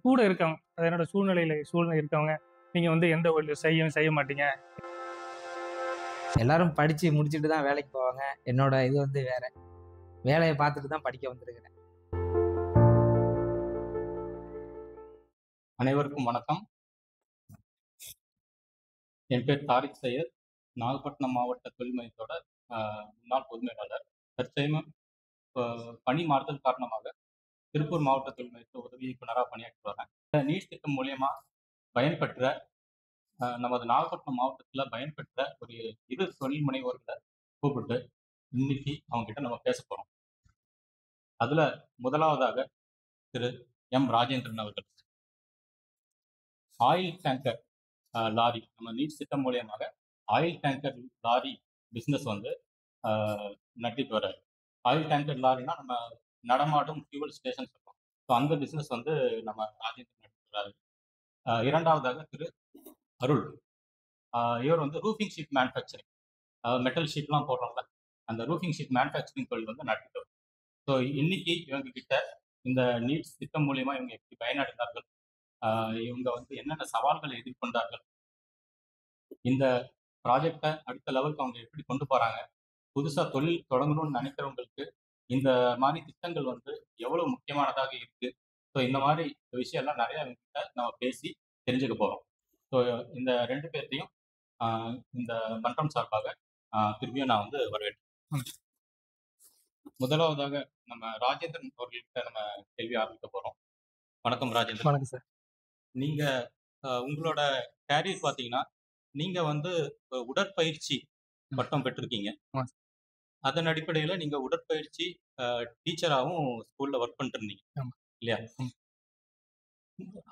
கூட இருக்கவங்க, அது என்னோட சூழ்நிலை இருக்கவங்க, நீங்க வந்து எந்த ஒரு செய்ய மாட்டீங்க. எல்லாரும் படிச்சு முடிச்சுட்டு தான் வேலைக்கு போவாங்க. என்னோட இது வந்து வேற. வேலைய பார்த்துட்டு தான் படிக்க வந்திருக்கிறேன். அனைவருக்கும் வணக்கம். என் பேர் தாரிக் சையத். நாகப்பட்டினம் மாவட்ட தொழில் மையத்தோட முன்னாள் பொது மேலாளர். தற்சமயம் பணி மாறுதல் காரணமாக திருப்பூர் மாவட்ட தொழில் மையத்தில் உதவி இயக்குனராக பணியாற்றி வரேன். நீட் திட்டம் மூலியமா பயன்பெற்ற நமது நாகப்பட்டினம் மாவட்டத்தில் பயன்பெற்ற ஒரு 2 தொழில் முனைவோர்களை கூப்பிட்டு இன்னைக்கு அவங்க கிட்ட நம்ம பேச போறோம். அதுல முதலாவதாக திரு எம் ராஜேந்திரன் அவர்கள். ஆயில் டேங்கர் லாரி, நம்ம நீட் திட்டம் மூலியமாக ஆயில் டேங்கர் லாரி பிஸ்னஸ் வந்து நடத்திட்டு வர்றாரு. ஆயில் டேங்கர் லாரினா நம்ம நடமாடும் ஃபியூவல் ஸ்டேஷன் சொல்றோம். ஸோ அந்த பிஸ்னஸ் வந்து நம்ம ராஜேந்திரன் நடத்திட்டு வர்றாரு. இரண்டாவதாக திரு அருள். இவர் வந்து ரூஃபிங் ஷீட் மேனுஃபேக்சரிங், மெட்டல் ஷீட்லாம் போடுறோம்ல, அந்த ரூஃபிங் ஷீட் மேனுஃபேக்சரிங் தொழில் வந்து நடத்திட்டு வரும். ஸோ இன்னைக்கு இவங்க கிட்ட இந்த நீட்ஸ் திட்டம் மூலியமா இவங்க எப்படி பயனடைந்தார்கள், இவங்க வந்து என்னென்ன சவால்களை எதிர்கொண்டார்கள், இந்த ப்ராஜெக்டை அடுத்த லெவலுக்கு அவங்க எப்படி கொண்டு போறாங்க, புதுசா தொழில் தொடங்கணும்னு நினைக்கிறவங்களுக்கு இந்த மாதிரி திட்டங்கள் வந்து எவ்வளவு முக்கியமானதாக இருக்கு. ஸோ இந்த மாதிரி விஷயம் எல்லாம் நிறைய கிட்ட நம்ம பேசி தெரிஞ்சுக்க போறோம். ஸோ இந்த 2 பேர்த்தையும் இந்த மன்றம் சார்பாக திரும்பியும் நான் வந்து வரவேற்கிறேன். முதலாவதாக நம்ம ராஜேந்திரன் அவர்கள்கிட்ட நம்ம கேள்வி ஆரம்பிக்க போறோம். வணக்கம் ராஜேந்திரன். வணக்கம் சார். நீங்க உங்களோட கேரியர் பாத்தீங்கன்னா, நீங்க வந்து உடற்பயிற்சி பட்டம் பெற்றிருக்கீங்க. அதன் அடிப்படையில நீங்க உடற்பயிற்சி டீச்சராகவும் ஸ்கூல்ல ஒர்க் பண்ணிட்டு இருந்தீங்க இல்லையா?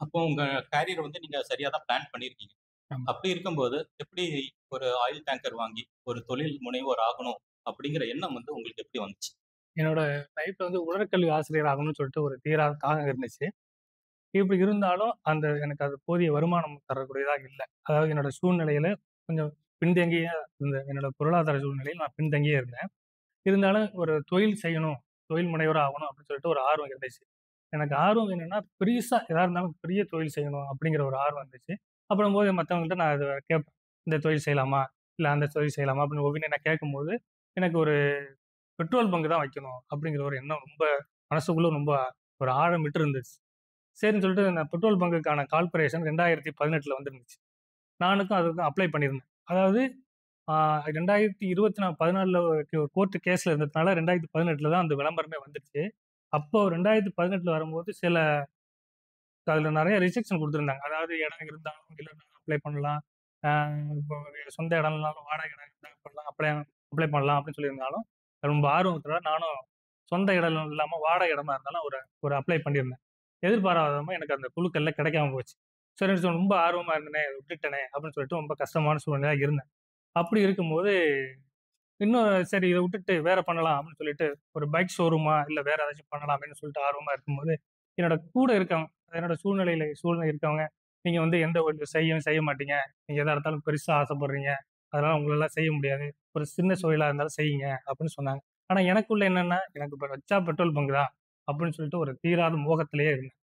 அப்போ உங்க கேரியர் வந்து நீங்க சரியா தான் பிளான் பண்ணிருக்கீங்க. அப்படி இருக்கும்போது எப்படி ஒரு ஆயில் டேங்கர் வாங்கி ஒரு தொழில் முனைவோர் ஆகணும் அப்படிங்கிற எண்ணம் வந்து உங்களுக்கு எப்படி வந்துச்சு? என்னோட லைஃப்ல வந்து உடற்கல்வி ஆசிரியர் ஆகணும்னு சொல்லிட்டு ஒரு தீராத தாகம் இருந்துச்சு. இப்படி இருந்தாலும் எனக்கு அது போதிய வருமானம் தரக்கூடியதாக இல்லை. அதாவது என்னோட சூழ்நிலையில கொஞ்சம் பின்தங்கிய என்னோட பொருளாதார சூழ்நிலையில் நான் பின்தங்கியே இருந்தேன். இருந்தாலும் ஒரு தொழில் செய்யணும், தொழில் முனைவராக ஆகணும் அப்படின்னு சொல்லிட்டு ஒரு ஆர்வம் இருந்துச்சு. எனக்கு ஆர்வம் என்னன்னா, பெருசா எதா இருந்தாலும் பெரிய தொழில் செய்யணும் அப்படிங்கிற ஒரு ஆர்வம் இருந்துச்சு. அப்படிங்கும்போது மத்தவங்கள்ட்ட நான் அத கேட்பேன். இந்த தொழில் செய்யலாமா? இல்ல அந்த தொழில் செய்யலாமா? அப்படின்னு ஒவ்வொன்னையும் நான் கேட்கும்போது, எனக்கு ஒரு பெட்ரோல் பங்க் தான் வைக்கணும் அப்படிங்கிற ஒரு எண்ணம் ரொம்ப மனசுக்குள்ள ரொம்ப ஒரு ஆழமிட்டு இருந்துச்சு. சரின்னு சொல்லிட்டு நான் பெட்ரோல் பங்குக்கான கார்ப்பரேஷன் 2018ல வந்துருந்துச்சு. நானுக்கும் அதுக்கும் அப்ளை பண்ணியிருந்தேன். அதாவது 2014ல கோர்ட் கேஸ்ல இருந்ததுனால 2018ல தான் அந்த விளம்பரமே வந்துச்சு. அப்போ 2018ல வரும்போது அதுல நெறைய ரிஸ்ட்ரிக்ஷன் குடுத்திருந்தாங்க. அதாவது இடம் இருந்தாலும் இல்லனாலும் அப்ளை பண்ணலாம். இப்போ சொந்த இடம் இல்லனாலும் வாடகை இடம் இருந்தா பண்ணலாம். அப்ளை பண்ணலாம் அப்படின்னு சொல்லியிருந்தாலும், ரொம்ப ஆர்வத்துல நானும் சொந்த இடம் இல்லாம வாடகை இடமா இருந்தாலும் ஒரு அப்ளை பண்ணியிருந்தேன். எதிர்பாராத விதமா எனக்கு அந்த குழுக்கள்ல கிடைக்காம போச்சு. சரின்னு சொல்லி ரொம்ப ஆர்வமா இருந்தேனே, விட்டுட்டேனே அப்படின்னு சொல்லிட்டு ரொம்ப கஷ்டமான சூழ்நிலையா இருந்தேன். அப்படி இருக்கும்போது, இன்னும் சரி இத விட்டுட்டு வேற பண்ணலாம் அப்படின்னு சொல்லிட்டு, ஒரு பைக் ஷோரூமா இல்ல வேற ஏதாச்சும் பண்ணலாம் அப்படின்னு சொல்லிட்டு ஆர்வமா இருக்கும்போது, என்னோட கூட இருக்கவங்க, என்னோட சூழ்நிலை இருக்கவங்க, நீங்க வந்து எந்த ஒரு செய்ய மாட்டீங்க. நீங்க எதா இருந்தாலும் பெருசா ஆசைப்படுறீங்க. அதனால உங்களால செய்ய முடியாது. ஒரு சின்ன தொழிலா இருந்தாலும் செய்யுங்க அப்படின்னு சொன்னாங்க. ஆனா எனக்குள்ள என்னன்னா, எனக்கு இப்ப வச்சா பெட்ரோல் பங்க் தான் அப்படின்னு சொல்லிட்டு ஒரு தீராத மோகத்திலேயே இருந்தேன்.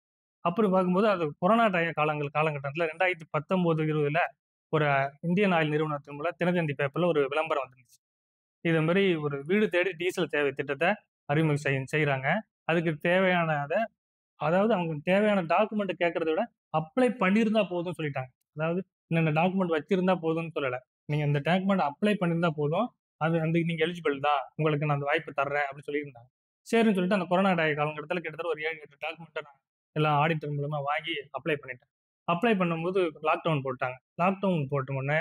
அப்படி பார்க்கும்போது அது கொரோனா காலகட்டத்தில 2019, 20ல ஒரு இந்தியன் ஆயில் நிறுவனத்தின் மூலம் தினத்தந்தி பேப்பர்ல ஒரு விளம்பரம் வந்துருந்துச்சு. இது மாரி ஒரு வீடு தேடி டீசல் தேவை திட்டத்த அறிமுகம் செய்றாங்க. அதுக்கு தேவையான அதாவது அவங்களுக்கு தேவையான டாக்குமெண்ட் கேட்கறத விட, அப்ளை பண்ணியிருந்தா போதும்னு சொல்லிட்டாங்க. அதாவது இன்னென்ன டாக்குமெண்ட் வச்சிருந்தா போதும்னு சொல்லல. நீங்க இந்த டாக்குமெண்ட் அப்ளை பண்ணியிருந்தா போதும். அதுக்கு நீங்க எலிஜிபிள் தான். உங்களுக்கு நான் அந்த வாய்ப்பு தர்றேன் அப்படின்னு சொல்லியிருந்தாங்க. சரின்னு சொல்லிட்டு அந்த கொரோனா காலகட்டத்தில கிட்டத்தட்ட ஒரு 7, 8 டாக்குமெண்ட்ட நான் எல்லாம் ஆடிட்டர் மூலமா வாங்கி அப்ளை பண்ணிட்டேன். அப்ளை பண்ணும்போது லாக்டவுன் போட்டாங்க. லாக்டவுன் போட்ட உடனே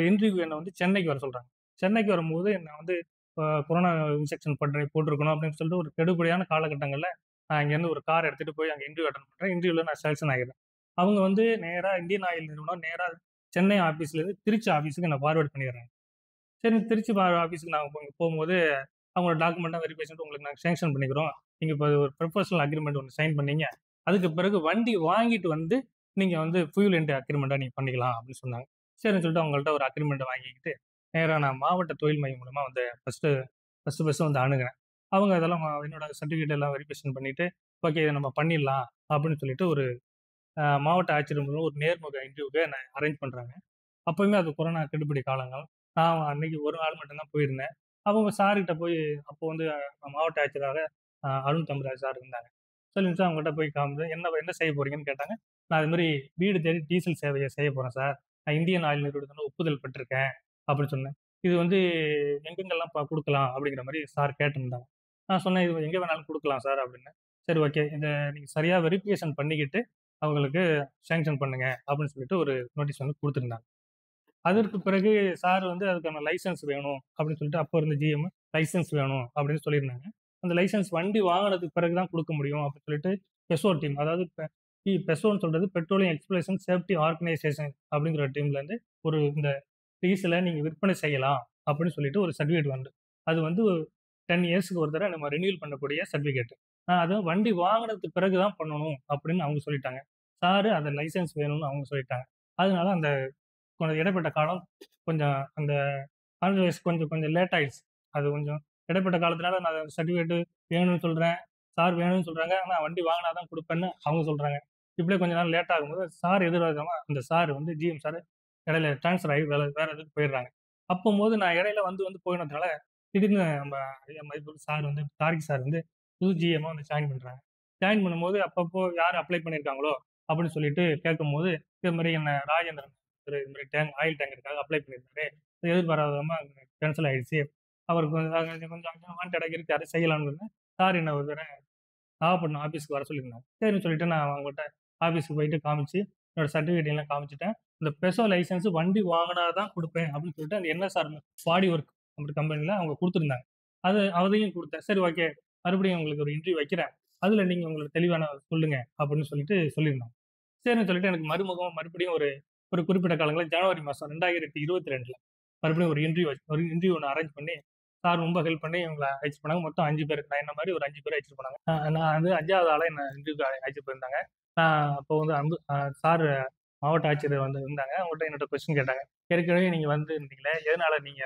இன்டர்வியூ என்ன வந்து சென்னைக்கு வர சொல்றாங்க. சென்னைக்கு வரும்போது என்ன வந்து கொரோனா இன்ஜெக்ஷன் போட்டிருக்கணும் அப்படின்னு சொல்லிட்டு ஒரு கெடுபிடியான காலகட்டங்கள்ல நான் இங்கேருந்து ஒரு கார் எடுத்துட்டு போய் அங்க இன்டர்வியூ அட்டெண்ட் பண்றேன். இன்டர்வியூல நான் செலக்ஷன் ஆகிறேன். அவங்க வந்து நேரா இந்தியன் ஆயில் நிறுவனம் நேரா சென்னை ஆஃபீஸ்லேருந்து திருச்சி ஆஃபீஸுக்கு என்ன ஃபார்வர்ட் பண்ணிடுறாங்க. சரி திருச்சி ஆஃபீஸுக்கு நான் போகும்போது அவங்களோட டாக்குமெண்ட்லாம் வெரிஃபிகேஷன் உங்களுக்கு நாங்க சேங்ஷன் பண்ணிக்கிறோம். நீங்க இப்போ ஒரு ப்ரொபோசனல் அக்ரீமெண்ட் ஒண்ணு சைன் பண்ணீங்க. அதுக்கு பிறகு வண்டி வாங்கிட்டு வந்து நீங்க வந்து ஃபியூல் என்ட் அக்ரீமெண்ட்டா நீங்க பண்ணிக்கலாம் அப்படின்னு சொன்னாங்க. சரின்னு சொல்லிட்டு அவங்கள்ட்ட ஒரு அக்ரீமெண்ட் வாங்கிக்கிட்டு நேரா நான் மாவட்ட தொழில் மையம் மூலமா வந்து ஃபர்ஸ்ட் வந்து அணுகுனேன். அவங்க அதெல்லாம் என்னோட சர்டிஃபிகேட் எல்லாம் வெரிஃபிகேஷன் பண்ணிட்டு, ஓகே இத நம்ம பண்ணிடலாம் அப்படின்னு சொல்லிட்டு ஒரு மாவட்ட ஆட்சியர் மூலம் ஒரு நேர்முக இன்டர்வியூக்கு என்ன அரேஞ்ச் பண்றாங்க. அப்பவுமே அது கொரோனா கெடுபிடி காலங்கள். நான் அன்னைக்கு ஒரு நாள் மட்டும் தான் போயிருந்தேன். அவங்க சார்கிட்ட போய் அப்போ வந்து மாவட்ட ஆட்சியராக அருண் தம்புராஜ் சார் இருந்தாங்க. சொல்லிட்டு அவங்ககிட்ட போய் காமிச்சு, என்ன செய்ய போறீங்கன்னு கேட்டாங்க. நான் இது மாரி வீடு தேடி டீசல் சேவைய செய்ய போறேன் சார். நான் இந்தியன் ஆயில் நிறுவனத்தில ஒப்புதல் பெற்றிருக்கேன் அப்படின்னு சொன்னேன். இது வந்து எங்கெங்கெல்லாம் குடுக்கலாம் அப்படிங்கிற மாரி சார் கேட்டிருந்தாங்க. நான் சொன்னேன், "இது எங்க வேணாலும் குடுக்கலாம் சார்" அப்படின்னேன். சரி ஓகே. இத நீங்க சரியா வெரிஃபிகேஷன் பண்ணிக்கிட்டு அவங்களுக்கு சேங்ஷன் பண்ணுங்க அப்படின்னு சொல்லிட்டு ஒரு நோட்டீஸ் வந்து குடுத்திருந்தாங்க. அதற்கு பிறகு சார் வந்து அதுக்கான லைசென்ஸ் வேணும் அப்படின்னு சொல்லிட்டு அப்போ இருந்த ஜிஎம் லைசென்ஸ் வேணும் அப்படின்னு சொல்லியிருந்தாங்க. அந்த லைசென்ஸ் வண்டி வாங்குனதுக்கு பிறகு தான் குடுக்க முடியும் அப்படின்னு சொல்லிட்டு பெசோ டீம் அதாவது பெசோன்னு சொல்றது பெட்ரோலியம் எக்ஸ்ப்ளோரேஷன் சேஃப்டி ஆர்கனைசேஷன் அப்படிங்கிற டீம்லேருந்து ஒரு இந்த டீசல நீங்க விற்பனை செய்யலாம் அப்படின்னு சொல்லிட்டு ஒரு சர்டிஃபிகேட் வந்து அது வந்து 10 இயர்ஸ்க்கு ஒரு தடவை நம்ம ரினியூவல் பண்ணக்கூடிய சர்டிஃபிகேட். அத வண்டி வாங்குனதுக்கு பிறகு தான் பண்ணணும் அப்படின்னு அவங்க சொல்லிட்டாங்க. சார் அந்த லைசென்ஸ் வேணும்னு அவங்க சொல்லிட்டாங்க. அதனால அந்த கொஞ்சம் இடைப்பட்ட காலம் கொஞ்சம் அந்த ஆல்வேஸ் கொஞ்சம் கொஞ்சம் லேட் ஆயிடுச்சு. அது கொஞ்சம் இடைப்பட்ட காலத்தினால நான் சர்டிஃபிகேட் வேணும்னு சொல்றேன். சார் வேணும்னு சொல்றாங்க. ஆனா வண்டி வாங்குனா தான் குடுப்பேன்னு அவங்க சொல்றாங்க. இப்படியே கொஞ்ச நாள் லேட் ஆகும்போது சார் எதிர்பார்க்காம அந்த சார் வந்து ஜிஎம் சார் இடையில ட்ரான்ஸ்ஃபர் ஆகி வேற எதுக்கு போயிடுறாங்க. அப்பம்போது நான் இடையில வந்து வந்து போனதுனால திடீர்னு நம்ம ஐயா மதிப்புள்ள சார் வந்து தாரிக் சார் வந்து புது ஜிஎம்மா வந்து ஜாயின் பண்றாங்க. ஜாயின் பண்ணும்போது அப்பப்போ யார் அப்ளை பண்ணியிருக்காங்களோ அப்படின்னு சொல்லிட்டு கேட்கும்போது, இது மாரி என்ன ராஜேந்திரன் இது மாரி ஆயில் டேங்கருக்காக அப்ளை பண்ணியிருந்தாரு. எதிர்பாராத விதமா கேன்சல் ஆயிடுச்சு. அவருக்கு கொஞ்சம் கொஞ்சம் வாண்டடா இருக்காரு செய்யலாம்னு சார் என்ன ஒரு தடவ நாகப்பட்டினம் ஆஃபீஸ்க்கு வர சொல்லியிருந்தாங்க. சரின்னு சொல்லிட்டு நான் அவங்ககிட்ட ஆஃபீஸ்க்கு போயிட்டு காமிச்சு, என்னோட சர்டிஃபிகேட் எல்லாம் காமிச்சுட்டேன். இந்த பெசோ லைசென்ஸ் வண்டி வாங்குனா தான் குடுப்பேன் அப்படின்னு சொல்லிட்டு அந்த என்எஸ்ஆர் பாடி ஒர்க் அப்படி கம்பெனில அவங்க குடுத்துருந்தாங்க. அதையும் குடுத்தேன். சரி ஓகே. மறுபடியும் உங்களுக்கு ஒரு இன்டர்வியூ வைக்கிறேன். அதுல நீங்க உங்களுக்கு தெளிவான சொல்லுங்க அப்படின்னு சொல்லிட்டு சொல்லியிருந்தாங்க. சரின்னு சொல்லிட்டு எனக்கு மறுபடியும் ஒரு ஒரு குறிப்பிட்ட காலங்கள்ல ஜனவரி மாசம் 2022ல மறுபடியும் ஒரு இன்டர்வியூ ஒண்ணு அரேஞ்ச் பண்ணி, சார் ரொம்ப ஹெல்ப் பண்ணி எங்கள அழைச்சுட்டு போனாங்க. மொத்தம் 5 பேரு. நான் என்ன மாரி ஒரு 5 பேர அழைச்சுட்டு போனாங்க. நான் வந்து 5வது ஆளா என்ன இன்டர்வியூக்கு அழைச்சுட்டு போயிருந்தாங்க. அப்போ வந்து சார் மாவட்ட ஆட்சியர் வந்து இருந்தாங்க. அவங்கள்ட்ட என்னோட கொஸ்டின் கேட்டாங்க. ஏற்கனவே நீங்க வந்திருந்தீங்களே, எதனால நீங்க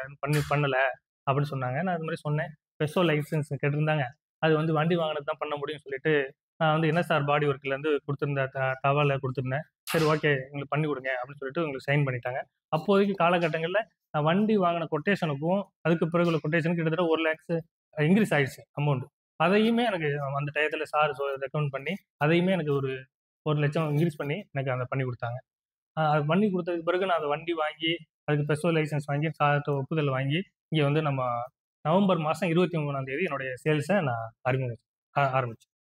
பண்ணல? அப்படின்னு சொன்னாங்க. நான் அது மாரி சொன்னேன். பெசோ லைசென்ஸ் கேட்டிருந்தாங்க. அது வந்து வண்டி வாங்குனது தான் பண்ண முடியும்னு சொல்லிட்டு, நான் வந்து என்எஸ்ஆர் பாடி ஒர்க்லேருந்து குடுத்திருந்த தகவல குடுத்திருந்தேன். சரி ஓகே. எங்களுக்கு பண்ணி குடுங்க அப்படின்னு சொல்லிட்டு உங்களுக்கு சைன் பண்ணிட்டாங்க. அப்போதைக்கு காலகட்டங்கள்ல வண்டி வாங்குன கொட்டேஷனுக்கும், அதுக்கு பிறகு உள்ள கொட்டேஷனுக்கும் கிட்டத்தட்ட 1,00,000 இன்கிரீஸ் ஆயிடுச்சு அமௌண்ட். அதையுமே எனக்கு அந்த டயத்துல சார் ரெக்கமெண்ட் பண்ணி, அதையுமே எனக்கு ஒரு 1,00,000 இன்கிரீஸ் பண்ணி எனக்கு அத பண்ணி குடுத்தாங்க. அது பண்ணி குடுத்ததுக்கு பிறகு நான் அத வண்டி வாங்கி, அதுக்கு பெசோ லைசென்ஸ் வாங்கி, சார்ட்ட ஒப்புதல் வாங்கி, இங்க வந்து நம்ம நவம்பர் மாசம் 23ஆம் தேதி என்னுடைய சேல்ஸ நான் ஆரம்பிச்சேன்.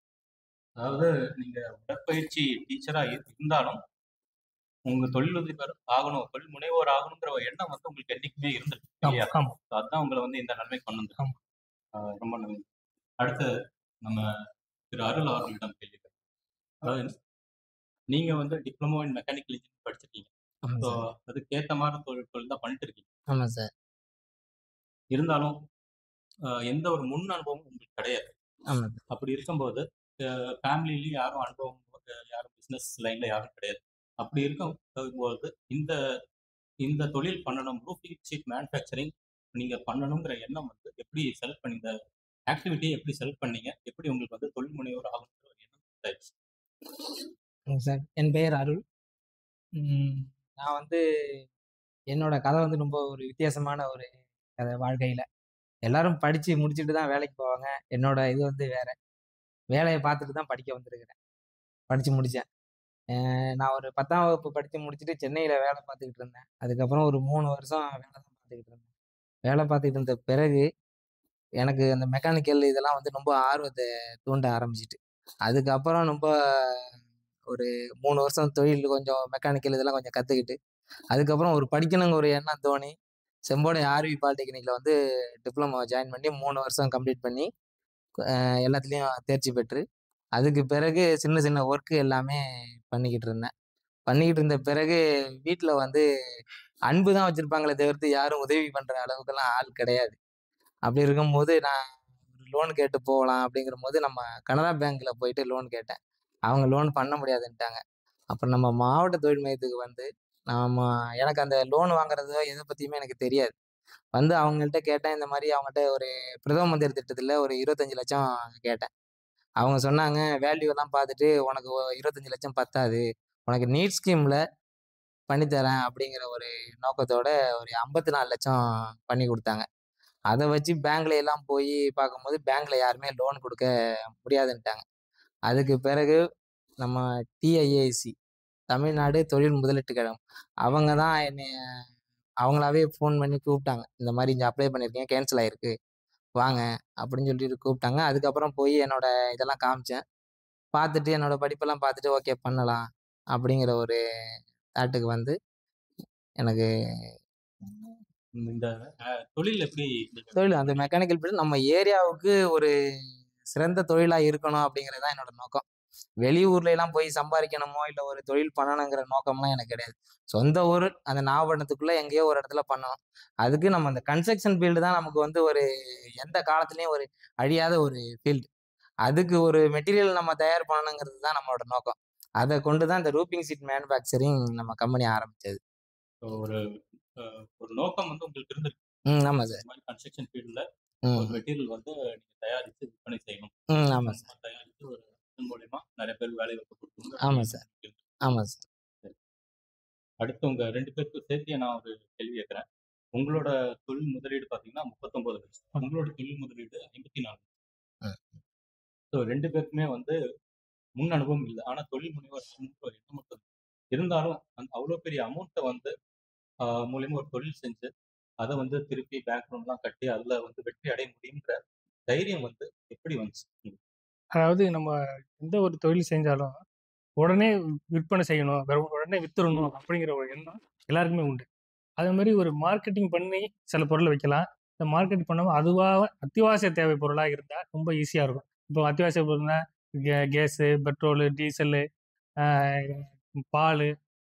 அதாவது நீங்க உடற்பயிற்சி டீச்சரா இருந்தாலும், உங்க தொழிலதிபர் ஆகணும், தொழில் முனைவோர் ஆகணுங்கிற ஒரு எண்ணம் வந்து உங்களுக்கு என்னைக்குமே இருந்திருக்கு ஆமா, இல்லையா? ஆமா, அதான் உங்கள வந்து இந்த நன்மைக்கு கொண்டு வந்திருக்கு. ஆமா. ரொம்ப நன்றி. அடுத்து நம்ம திரு அருள் அவர்களிடம் கேள்வி கேட்கிறேன். அதாவது நீங்க வந்து டிப்ளமோ இன் மெக்கானிக்கல் இன்ஜினியரிங் படிச்சிருக்கீங்க. ஆமா ஸோ சார். அதுக்கேத்த மாரி தொழில் தான் பண்ணிட்டு இருக்கீங்க. ஆமா சார். இருந்தாலும் எந்த ஒரு முன் அனுபவமும் உங்களுக்கு கிடையாது. ஆமா. அப்படி இருக்கும்போது ஃபேமிலிலயும் யாரும் அனுபவம் யாரும் பிசினஸ் லைன்ல யாரும் கிடையாது. அப்படி இருக்கும்போது இந்த இந்த தொழில் பண்ணணும், ரூஃபிங் ஷீட் மேனுஃபேக்சரிங் நீங்க பண்ணணுங்கிற எண்ணம் வந்து எப்படி செலக்ட் பண்ணி இந்த ஆக்டிவிட்டியை எப்படி செலக்ட் பண்ணீங்க? எப்படி உங்களுக்கு வந்து தொழில் முனைவோர் ஆகணுங்கிற ஒரு எண்ணம் உண்டாயிருச்சு? சார். என் பெயர் அருள். நான் வந்து என்னோட கதை வந்து ரொம்ப ஒரு வித்தியாசமான ஒரு கதை வாழ்க்கையில. எல்லாரும் படிச்சு முடிச்சுட்டு தான் வேலைக்கு போவாங்க. என்னோட இது வந்து வேற. வேலைய பார்த்துட்டு தான் படிக்க வந்திருக்கிறேன். படிச்சு முடிச்சேன். நான் ஒரு 10ஆம் வகுப்பு படிச்சு முடிச்சுட்டு சென்னையில வேலை பார்த்துக்கிட்டு இருந்தேன். அதுக்கப்புறம் ஒரு 3 வருஷம் வேலை தான் பார்த்துக்கிட்டு இருந்தேன். வேலை பார்த்துக்கிட்டு இருந்த பிறகு, எனக்கு அந்த மெக்கானிக்கல் இதெல்லாம் வந்து ரொம்ப ஆர்வத்த தூண்ட ஆரம்பிச்சுட்டு. அதுக்கப்புறம் ரொம்ப ஒரு 3 வருஷம் தொழில் கொஞ்சம் மெக்கானிக்கல் இதெல்லாம் கொஞ்சம் கத்துக்கிட்டு, அதுக்கப்புறம் ஒரு படிக்கணுங்கிற ஒரு எண்ணம் தோணி, செம்போடை ஆர்வி பாலிடெக்னிக்ல வந்து டிப்ளமோ ஜாயின் பண்ணி 3 வருஷம் கம்ப்ளீட் பண்ணி, எல்லாத்துலயும் தேர்ச்சி பெற்று, அதுக்கு பிறகு சின்ன சின்ன ஒர்க் எல்லாமே பண்ணிக்கிட்டு இருந்தேன். பண்ணிக்கிட்டு இருந்த பிறகு வீட்ல வந்து அன்பு தான் வச்சிருப்பாங்களே தவிர்த்து, யாரும் உதவி பண்ற அளவுக்கெல்லாம் ஆள் கிடையாது. அப்படி இருக்கும்போது நான் ஒரு லோன் கேட்டு போகலாம் அப்படிங்கிறபோது, நம்ம கனரா பேங்க்ல போயிட்டு லோன் கேட்டேன். அவங்க லோன் பண்ண முடியாதுன்ட்டாங்க. அப்புறம் நம்ம மாவட்ட தொழில் மையத்துக்கு வந்து, நாம எனக்கு அந்த லோன் வாங்குறதோ எத பத்தியுமே எனக்கு தெரியாது. வந்து அவங்கள்ட்ட கேட்டேன். இந்த மாரி அவங்கள்ட்ட ஒரு பிரதம மந்திரி திட்டத்துல ஒரு 25,00,000 கேட்டேன். அவங்க சொன்னாங்க, "வேல்யூ எல்லாம் பார்த்துட்டு உனக்கு 25,00,000 பத்தாது. உனக்கு நீட் ஸ்கீம்ல பண்ணித்தரேன் அப்படிங்கிற ஒரு நோக்கத்தோட ஒரு 54 லட்சம் பண்ணி கொடுத்தாங்க. அதை வச்சு பேங்க்ல எல்லாம் போய் பார்க்கும்போது பேங்க்ல யாருமே லோன் கொடுக்க முடியாதுன்ட்டாங்க. அதுக்கு பிறகு நம்ம டிஐஏசி, தமிழ்நாடு தொழில் முதலீட்டு கழகம், அவங்க தான் என்னைய அவங்களாவே ஃபோன் பண்ணி கூப்பிட்டாங்க. இந்த மாதிரி இங்கே அப்ளை பண்ணியிருக்கேன், கேன்சல் ஆயிருக்கு, வாங்க அப்படின்னு சொல்லிட்டு கூப்பிட்டாங்க. அதுக்கப்புறம் போய் என்னோட இதெல்லாம் காமிச்சேன். பார்த்துட்டு என்னோட படிப்பெல்லாம் பார்த்துட்டு ஓகே பண்ணலாம் அப்படிங்கிற ஒரு தாட்டுக்கு வந்து எனக்கு இந்த தொழில் எப்படி தொழில் அந்த மெக்கானிக்கல் ஃபீல்டு நம்ம ஏரியாவுக்கு ஒரு சிறந்த தொழிலா இருக்கணும் அப்படிங்கிறது தான் என்னோட நோக்கம். வெளியூர்ல எல்லாம் போய் சம்பாதிக்கணுமோ இல்லை ஒரு தொழில் பண்ணணுங்கிற நோக்கம்லாம் எனக்கு கிடையாது. சொந்த ஊர் அந்த நாகப்பட்டினத்துக்குள்ள எங்கேயோ ஒரு இடத்துல பண்ணணும். அதுக்கு நம்ம அந்த கன்ஸ்ட்ரக்ஷன் ஃபீல்டு தான் நமக்கு வந்து ஒரு எந்த காலத்துலயும் ஒரு அழியாத ஒரு ஃபீல்டு. அதுக்கு ஒரு மெட்டீரியல் நம்ம தயார் பண்ணணுங்கிறது தான் நம்மளோட நோக்கம். அதை கொண்டு தான் இந்த ரூபிங் சீட் மேனுஃபேக்சரிங் நம்ம கம்பெனி ஆரம்பிச்சது. ஒரு ஒரு நோக்கம் வந்து உங்களுக்கு இருந்திருக்கு. ஆமா சார். இந்த மாதிரி கன்ஸ்ட்ரக்ஷன் ஃபீல்டில் ஒரு மெட்டீரியல் வந்து நீங்க தயாரித்து விற்பனை செய்யணும். ஆமா சார். தயாரித்து ஒரு மூலயமா நிறைய பேர் வேலை வாய்ப்பு கொடுக்கணும். ஆமா சார். ஆமா சார். அடுத்து உங்க 2 பேருக்கு சேர்த்து நான் ஒரு கேள்வி கேட்கிறேன். உங்களோட தொழில் முதலீடு பார்த்தீங்கன்னா 39 லட்சம், உங்களோட தொழில் முதலீடு 54. ஸோ 2 பேருக்குமே வந்து முன் அனுபவம் இல்லை. ஆனா தொழில் முனைவர் என்ன மட்டும் இருந்தாலும் அவ்வளோ பெரிய அமௌண்ட்டை வந்து மூலியமா ஒரு தொழில் செஞ்சு அதை வந்து திருப்பி பேங்க் லோன்லாம் கட்டி அதுல வந்து வெற்றி அடைய முடியுன்ற தைரியம் வந்து எப்படி வந்துச்சு? அதாவது நம்ம எந்த ஒரு தொழில் செஞ்சாலும் உடனே விற்பனை செய்யணும், உடனே வித்துறணும் அப்படிங்கிற ஒரு எண்ணம் எல்லாருக்குமே உண்டு. அதே மாதிரி ஒரு மார்க்கெட்டிங் பண்ணி சில பொருளை வைக்கலாம். இந்த மார்க்கெட்டிங் பண்ணாமல் அதுவாக அத்தியாவசிய தேவை பொருளாக இருந்தால் ரொம்ப ஈஸியாக இருக்கும். இப்போ அத்தியாவசிய பொருள்னா கேஸு, பெட்ரோலு, டீசலு, பால்,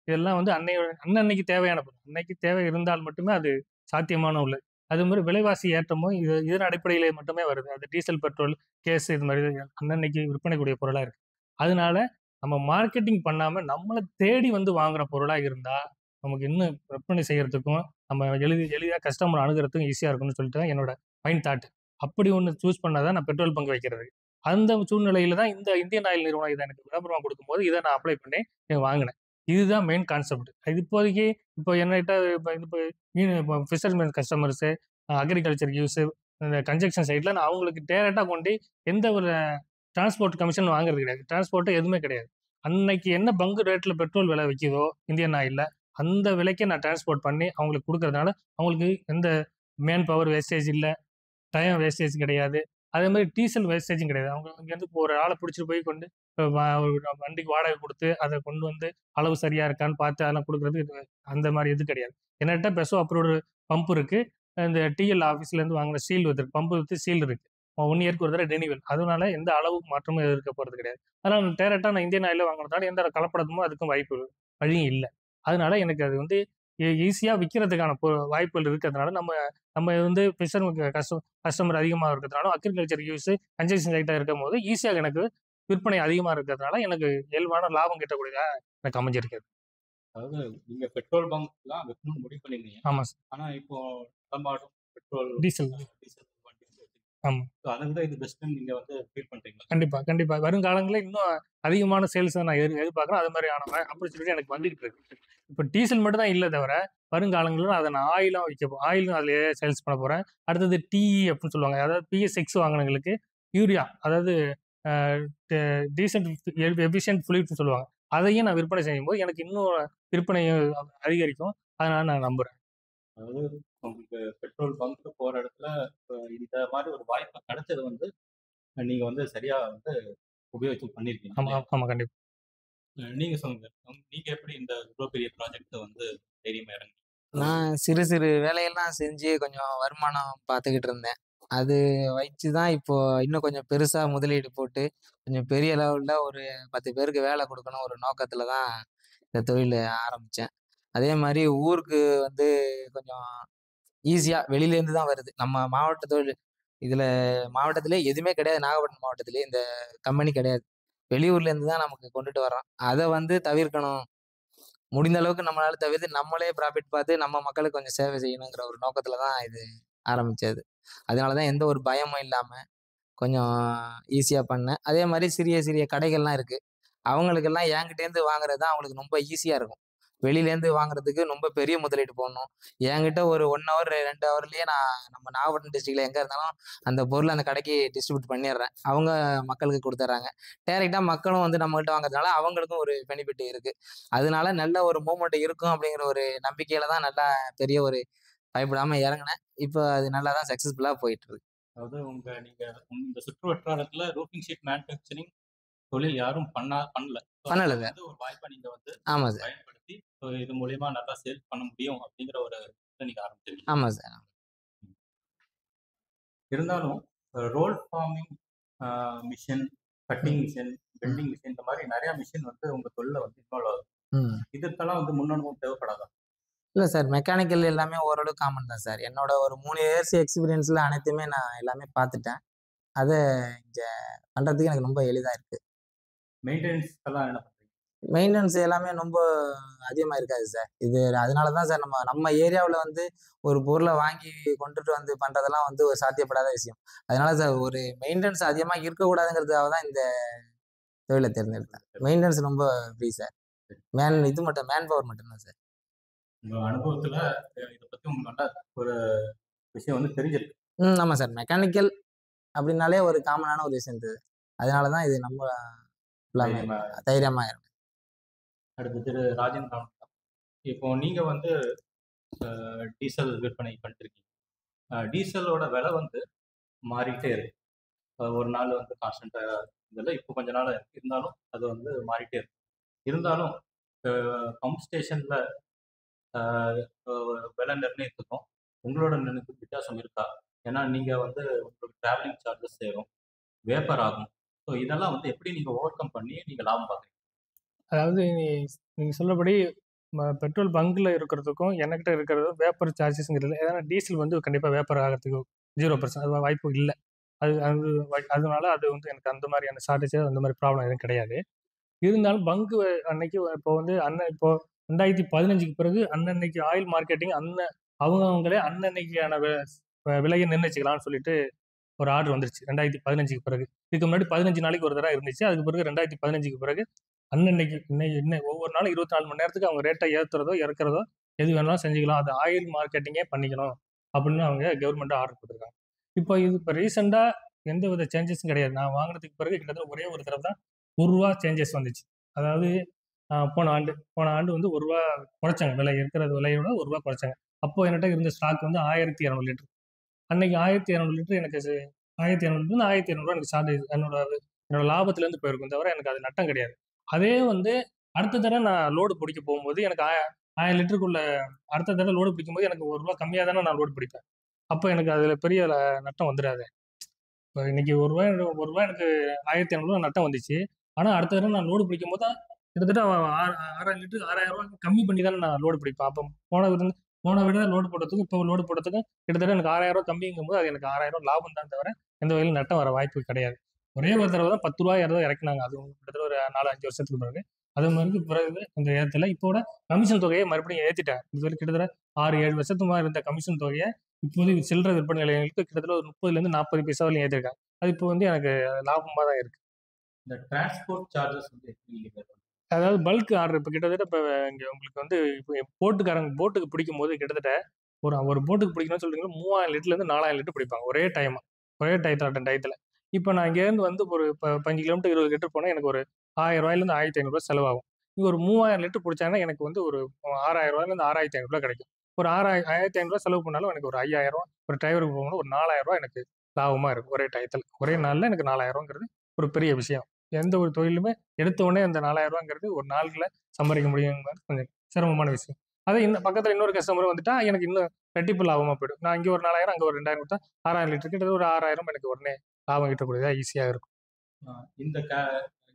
இதெல்லாம் வந்து அன்னன்னைக்கு தேவையான பொருள். அன்னைக்கு தேவை இருந்தால் மட்டுமே அது சாத்தியமான உள்ளது. அது மாதிரி விலைவாசி ஏற்றமும் இதன் அடிப்படையிலே மட்டுமே வருது. அது டீசல், பெட்ரோல், கேஸ் இது மாதிரி அன்னன்னைக்கு விற்பனைக்கூடிய பொருளாக இருக்கு. அதனால நம்ம மார்க்கெட்டிங் பண்ணாம நம்மளை தேடி வந்து வாங்குற பொருளாக இருந்தா நமக்கு இன்னும் விற்பனை செய்யறதுக்கும் நம்ம எளிதாக கஸ்டமர் அணுகிறதுக்கும் ஈஸியாக இருக்கும்னு சொல்லிட்டு தான் என்னோட மைண்ட் தாட். அப்படி ஒன்று சூஸ் பண்ணாதான் நான் பெட்ரோல் பங்க் வைக்கிறது. அந்த சூழ்நிலையில தான் இந்த இந்தியன் ஆயில் நிறுவனம் இதை எனக்கு விளம்பரம் கொடுக்கும்போது இதை நான் அப்ளை பண்ணி வாங்கினேன். இதுதான் மெயின் கான்செப்ட். இது இப்போதைக்கு இப்போ என்கிட்ட இப்போ ஃபிஷர்மேன் கஸ்டமர்ஸு, அக்ரிகல்ச்சர் யூஸு, இந்த கன்ஸ்ட்ரக்ஷன் சைட்ல நான் அவங்களுக்கு டேரெக்டாக கொண்டு எந்த ஒரு டிரான்ஸ்போர்ட் கமிஷன் வாங்குறது கிடையாது. டிரான்ஸ்போர்ட்டு எதுவுமே கிடையாது. அன்னைக்கு என்ன பங்கு ரேட்ல பெட்ரோல் விலை விற்கிதோ இந்தியன் ஆயில்ல, அந்த விலைக்கே நான் டிரான்ஸ்போர்ட் பண்ணி அவங்களுக்கு கொடுக்கறதுனால அவங்களுக்கு எந்த மேன் பவர் வேஸ்டேஜ் இல்லை, டைம் வேஸ்டேஜ் கிடையாது. அதே மாதிரி டீசல் வேஸ்டேஜும் கிடையாது. அவங்க இங்கேருந்து ஒரு ஆளை பிடிச்சிட்டு போய் கொண்டு வண்டிக்கு வாடகை கொடுத்து அதை கொண்டு வந்து அளவு சரியா இருக்கான்னு பார்த்து அதெல்லாம் கொடுக்குறது அந்த மாதிரி இது கிடையாது. என்கிட்ட பெசோ அப்ரூவ்டு பம்ப் இருக்கு. இந்த டிஎல் ஆஃபீஸ்லேருந்து வாங்கின சீல் இருக்கு, பம்பு வித்து சீல் இருக்கு. 1 இயருக்கு ஒரு தடவை ரெனிவல். அதனால எந்த அளவு மாற்றமும் இருக்க போகிறது கிடையாது. அதனால டேரெக்டாக நான் இந்தியன் ஆயில வாங்குறதால எந்த கலப்படமும் அதுக்கும் வழியும் இல்லை. அதனால எனக்கு அது வந்து ஈஸியாக விற்கிறதுக்கான வாய்ப்புகள் இருக்கிறதுனால நம்ம வந்து ஃபிஷர் கஸ்டமர் அதிகமாக இருக்கிறதுனால அக்ரிகல்ச்சர் யூஸ் கன்ஸ்ட்ரக்ஷன் சைட்டாக இருக்கும் போது ஈஸியாக எனக்கு விற்பனை அதிகமாக இருக்கிறதுனால எனக்கு இயல்பான லாபம் கிட்டக்கூடியதாக எனக்கு அமைஞ்சிருக்கிறது. அதாவது நீங்க பெட்ரோல் பங்க் தான் வைக்கணும்னு முடிவு பண்ணிருந்தீங்க. ஆமா சார். ஆனா இப்போ நடமாடும் பெட்ரோல் டீசல் வண்டி ஆமா. அதை விட இது பெஸ்ட்னு நீங்க வந்து ஃபீல் பண்றீங்களா? கண்டிப்பா வருங்காலங்களில் இன்னும் அதிகமான சேல்ஸ் நான் எதிர்பார்க்குறேன். அது மாதிரியான ஆப்பர்ச்சுனிட்டி எனக்கு வந்துகிட்டு இருக்கு. இப்போ டீசல் மட்டும் தான் இல்லை தவிர வருங்காலங்களில் அதை நான் ஆயிலும் ஆயிலும் அதிலேயே சேல்ஸ் பண்ண போறேன். அடுத்தது டிஇ அப்படின்னு சொல்லுவாங்க. அதாவது PS6 வாங்கினவங்களுக்கு யூரியா, அதாவது டீசன்ட் எஃபிஷியன்ட் ஃப்ளூயிட்னு சொல்லுவாங்க. அதையும் நான் விற்பனை செய்யும்போது எனக்கு இன்னும் விற்பனை அதிகரிக்கும். அதனால நான் நம்புறேன். அதாவது உங்களுக்கு பெட்ரோல் பங்க் போற இடத்துல இந்த மாதிரி ஒரு வாய்ப்பு கிடைச்சது வந்து நீங்க வந்து சரியா வந்து உபயோகிச்சு பண்ணிருக்கீங்க. ஆமா கண்டிப்பா. நீங்க சொல்லுங்க, நீங்க எப்படி இந்த இவ்வளோ பெரிய ப்ராஜெக்ட் வந்து தைரியமா இறங்கி? நான் சிறு சிறு வேலையெல்லாம் செஞ்சு கொஞ்சம் வருமானம் பார்த்துக்கிட்டு இருந்தேன். அது வச்சு தான் இப்போ இன்னும் கொஞ்சம் பெருசா முதலீடு போட்டு கொஞ்சம் பெரிய லெவல்ல ஒரு 10 பேருக்கு வேலை கொடுக்கணும் ஒரு நோக்கத்துல தான் இந்த தொழில் ஆரம்பிச்சேன். அதே மாதிரி ஊருக்கு வந்து கொஞ்சம் ஈஸியா வெளியிலேருந்து தான் வருது. நம்ம மாவட்ட தொழில் இதுல மாவட்டத்திலே எதுவுமே கிடையாது. நாகப்பட்டினம் மாவட்டத்திலே இந்த கம்பெனி கிடையாது. வெளியூர்ல இருந்து தான் நமக்கு கொண்டுட்டு வர்றோம். அதை வந்து தவிர்க்கணும். முடிந்த அளவுக்கு நம்மளால தவிர்த்து நம்மளே ப்ராஃபிட் பார்த்து நம்ம மக்களுக்கு கொஞ்சம் சேவை செய்யணுங்கிற ஒரு நோக்கத்துல தான் இது ஆரம்பிச்சது. அதனாலதான் எந்த ஒரு பயமும் இல்லாம கொஞ்சம் ஈஸியா பண்ணேன். அதே மாதிரி சிறிய சிறிய கடைகள்லாம் இருக்கு. அவங்களுக்கெல்லாம் என்கிட்டேருந்து வாங்குறது தான் அவங்களுக்கு ரொம்ப ஈஸியாக இருக்கும். வெளியிலேருந்து வாங்குறதுக்கு ரொம்ப பெரிய முதலீடு போடணும். என்கிட்ட ஒரு 1 ஹவர் 2 ஹவர்லேயே நான் நம்ம நாகப்பட்டினம் டிஸ்ட்ரிக்ட்ல எங்கே இருந்தாலும் அந்த பொருளை அந்த கடைக்கு டிஸ்ட்ரிபியூட் பண்ணிடுறேன். அவங்க மக்களுக்கு கொடுத்துட்றாங்க. டைரெக்டாக மக்களும் வந்து நம்மகிட்ட வாங்குறதுனால அவங்களுக்கும் ஒரு பெனிஃபிட் இருக்குது. அதனால நல்ல ஒரு மூவ்மெண்ட் இருக்கும் அப்படிங்கிற ஒரு நம்பிக்கையில் தான் நல்லா பெரிய ஒரு பயப்படாமல் இறங்கினேன். இப்போ அது நல்லா தான் சக்ஸஸ்ஃபுல்லாக போயிட்டு இருக்கு. அதாவது நீங்க இந்த சுற்று வட்டாரத்துல ரூஃபிங் ஷீட் மேனுஃபேக்சரிங் தொழில் யாரும் பண்ணல. பண்ணல சார். வந்து ஒரு வாய்ப்பை நீங்க வந்து ஆமாம் சார். பயன்படுத்தி இது மூலியமா நல்லா சேல் பண்ண முடியும் அப்படிங்கிற ஒரு இதை நீங்க ஆரம்பிச்சிருக்கீங்க. ஆமாம் சார். இருந்தாலும் roll forming machine, cutting machine, welding machine இந்த மாதிரி நிறைய மிஷின் வந்து உங்க தொழில வந்து இன்வால்வ் ஆகுது. இதுக்கெல்லாம் வந்து முன்னனுபவம் தேவைப்படாதா? இல்லை சார், மெக்கானிக்கல் எல்லாமே ஓரளவு காமன் தான் சார். என்னோட ஒரு 3 இயர்ஸ் எக்ஸ்பீரியன்ஸில் அனைத்துமே நான் எல்லாமே பார்த்துட்டேன். அதை இங்கே பண்ணுறதுக்கு எனக்கு ரொம்ப எளிதாக இருக்குது. மெயின்டெனன்ஸ் எல்லாம் என்ன பண்றீங்க? மெயின்டெனன்ஸ் எல்லாமே ரொம்ப அதிகமாக இருக்காது சார். இது அதனால தான் சார் நம்ம ஏரியாவில் வந்து ஒரு பொருளை வாங்கி கொண்டுட்டு வந்து பண்ணுறதெல்லாம் வந்து ஒரு சாத்தியப்படாத விஷயம். அதனால சார் ஒரு மெயின்டெனன்ஸ் அதிகமாக இருக்கக்கூடாதுங்கிறதுக்காக தான் இந்த தொழிலை தேர்ந்தெடுத்தேன். மெயின்டெனன்ஸ் ரொம்ப ஃப்ரீ சார். மேன் பவர் மட்டும்தான் சார். உங்க அனுபவத்துல இதை பத்தி உங்களுக்கு நல்லா ஒரு விஷயம் வந்து தெரிஞ்சிருக்கு. ஆமாம் சார். மெக்கானிக்கல் அப்படின்னாலே ஒரு காமனான ஒரு விஷயம் இது. அதனால தான் இது நம்ம தைரியமா இருக்கும். அடுத்து திரு ராஜேந்திரன், இப்போ நீங்க வந்து டீசல் விற்பனை பண்ணிருக்கீங்க. டீசலோட விலை வந்து மாறிட்டே இருக்கு. ஒரு நாள் வந்து கான்ஸ்டன்டா இதில் இப்போ கொஞ்ச நாள் இருந்தாலும் அது வந்து மாறிட்டே இருக்கு. இருந்தாலும் பம்ப் ஸ்டேஷன்ல விலை நிர்ணயத்துக்கும் உங்களோட நிர்ணயத்துக்கும் வித்தியாசம் இருக்கா? ஏன்னா நீங்க வந்து உங்களுக்கு டிராவலிங் சார்ஜஸ் சேரும், வேப்பர் ஆகும். ஸோ இதெல்லாம் வந்து எப்படி நீங்க ஓவர் கம் பண்ணி நீங்க லாபம் பார்க்குறீங்க? அதாவது நீங்க சொல்றபடி பெட்ரோல் பங்க்ல இருக்கிறதுக்கும் என்கிட்ட இருக்கிறதும் வேப்பர் சார்ஜஸ்ங்கிறது, ஏன்னா டீசல் வந்து கண்டிப்பாக வேப்பர் ஆகிறதுக்கு 0% அது வாய்ப்பு இல்லை. அதனால அது வந்து எனக்கு அந்த மாதிரியான ஷார்டேஜ் அந்த மாதிரி ப்ராப்ளம் எதுவும் கிடையாது. இருந்தாலும் பங்கு அன்னைக்கு இப்போ வந்து இப்போ 2015க்கு பிறகு அன்னன்னைக்கு ஆயில் மார்க்கெட்டிங் அவங்களே அன்னன்னைக்கான விலையை நிர்ணயிச்சுக்கலாம்னு சொல்லிட்டு ஒரு ஆர்டர் வந்துருச்சு 2015க்கு பிறகு. இதுக்கு முன்னாடி 15 நாளைக்கு ஒரு தடவை இருந்துச்சு. அதுக்கு பிறகு 2015க்கு பிறகு அன்னன்னைக்கு ஒவ்வொரு நாளும் 24 மணி நேரத்துக்கு அவங்க ரேட்டை ஏற்றுறதோ இறக்குறதோ எது வேணாலும் செஞ்சுக்கலாம். அது ஆயில் மார்க்கெட்டிங்கே பண்ணிக்கணும் அப்படின்னு அவங்க கவர்மெண்ட் ஆர்டர் கொடுத்துருக்காங்க. இப்போ ரீசெண்டாக எந்த வித சேஞ்சஸும் கிடையாது. நான் வாங்கினதுக்கு பிறகு கிட்டத்தட்ட ஒரே ஒரு தடவை தான் ₹1 சேஞ்சஸ் வந்துச்சு. அதாவது போன ஆண்டு வந்து ₹1 குறைச்சாங்க. விலை இருக்கிற விலையோட ₹1 குறைச்சாங்க. அப்போ என்கிட்ட இருந்த ஸ்டாக் வந்து 1200 லிட்டர். அன்னைக்கு 1200 லிட்டர் எனக்கு 1200 1200 எனக்கு ஷார்டேஜ் என்னோட லாபத்துலேருந்து போயிருக்கும் தவிர எனக்கு அது நட்டம் கிடையாது. அதே வந்து அடுத்த தடவை நான் லோடு பிடிக்க போகும்போது எனக்கு 1000 லிட்டருக்குள்ள அடுத்த தடவை லோடு பிடிக்கும்போது எனக்கு ₹1 கம்மியாக தானே நான் லோடு பிடிப்பேன். அப்போ எனக்கு அதில் பெரிய நட்டம் வந்துடாது. இப்போ இன்னைக்கு ₹1 எனக்கு 1500 நட்டம் வந்துச்சு. ஆனால் அடுத்த தடவை நான் லோடு பிடிக்கும் போது கிட்டத்தட்ட 6000 லிட்டர் ₹6000 கம்மி பண்ணி தானே நான் லோடு பிடிப்பேன். அப்போ போன விட லோடு போடுறதுக்கும் இப்போ லோடு போடுறதுக்கும் கிட்டத்தட்ட எனக்கு ₹6000 கம்மிங்கும்போது அது எனக்கு ₹6000 லாபம் தான் தவிர எந்த வகையிலும் நட்டம் வர வாய்ப்பு கிடையாது. ஒரே ஒரு தடவை தான் ₹10 யாரோ இறக்குனாங்க. அது கிட்டத்தட்ட ஒரு 4-5 வருஷத்துக்கு பிறகு. அது மாதிரி பிறகு இந்த ஏற்றல இப்போட கமிஷன் தொகையை மறுபடியும் ஏற்றிட்டாங்க. இது கிட்டத்தட்ட 6-7 வருஷத்துக்கு இருந்த கமிஷன் தொகையை இப்போது சில்லறை விற்பனை நிலையங்களுக்கு கிட்டத்தட்ட ஒரு 30லேருந்து 40 பைசா வரையும் ஏற்றிருக்காங்க. அது இப்போ வந்து எனக்கு லாபமாக தான் இருக்கு. இந்த டிரான்ஸ்போர்ட் சார்ஜஸ் வந்து அதாவது பல்க் ஆர்டர் இப்போ கிட்டத்தட்ட இப்போ இங்கே உங்களுக்கு வந்து இப்போ போட்டுக்கு பிடிக்கும் போது கிட்டத்தட்ட ஒரு போட்டுக்கு பிடிக்கணும்னு சொல்றீங்கன்னா 3000 லிட்டர்லேருந்து 4000 லிட்டர் பிடிப்பாங்க ஒரே டயத்தில். இப்போ நான் இங்கேருந்து வந்து ஒரு 5 கிலோமீட்டர் 20 லிட்டர் போனால் எனக்கு ஒரு ₹1000 1500 செலவாகும். இங்கே ஒரு 3000 லிட்டர் பிடிச்சாங்கன்னா எனக்கு வந்து ஒரு ₹6000 6500 கிடைக்கும். ஒரு 1500 செலவு பண்ணாலும் எனக்கு ஒரு 5000 ஒரு டிரைவருக்கு போகும்போது ஒரு ₹4000 எனக்கு லாபமாக இருக்கும் ஒரே டயத்தில். ஒரே நாளில் எனக்கு ₹4000ங்கிறது ஒரு பெரிய விஷயம். எந்த ஒரு தொழிலுமே எடுத்த உடனே அந்த ₹4000ங்கிறது ஒரு நாளுக்குள்ள சம்பாதிக்க முடியுங்கிறது கொஞ்சம் சிரமமான விஷயம். அதே பக்கத்தில் இன்னொரு கஸ்டமர் வந்துட்டா எனக்கு இன்னும் ரெட்டிப்பு லாபமாக போயிடும். நான் இங்கே ஒரு 4000 அங்கே ஒரு 2000 கொடுத்தா 6000 லிட்டர் கிட்டத்தட்ட ஒரு 6000 எனக்கு உடனே லாபம் கிட்டக்கூடியதா ஈஸியாக இருக்கும்.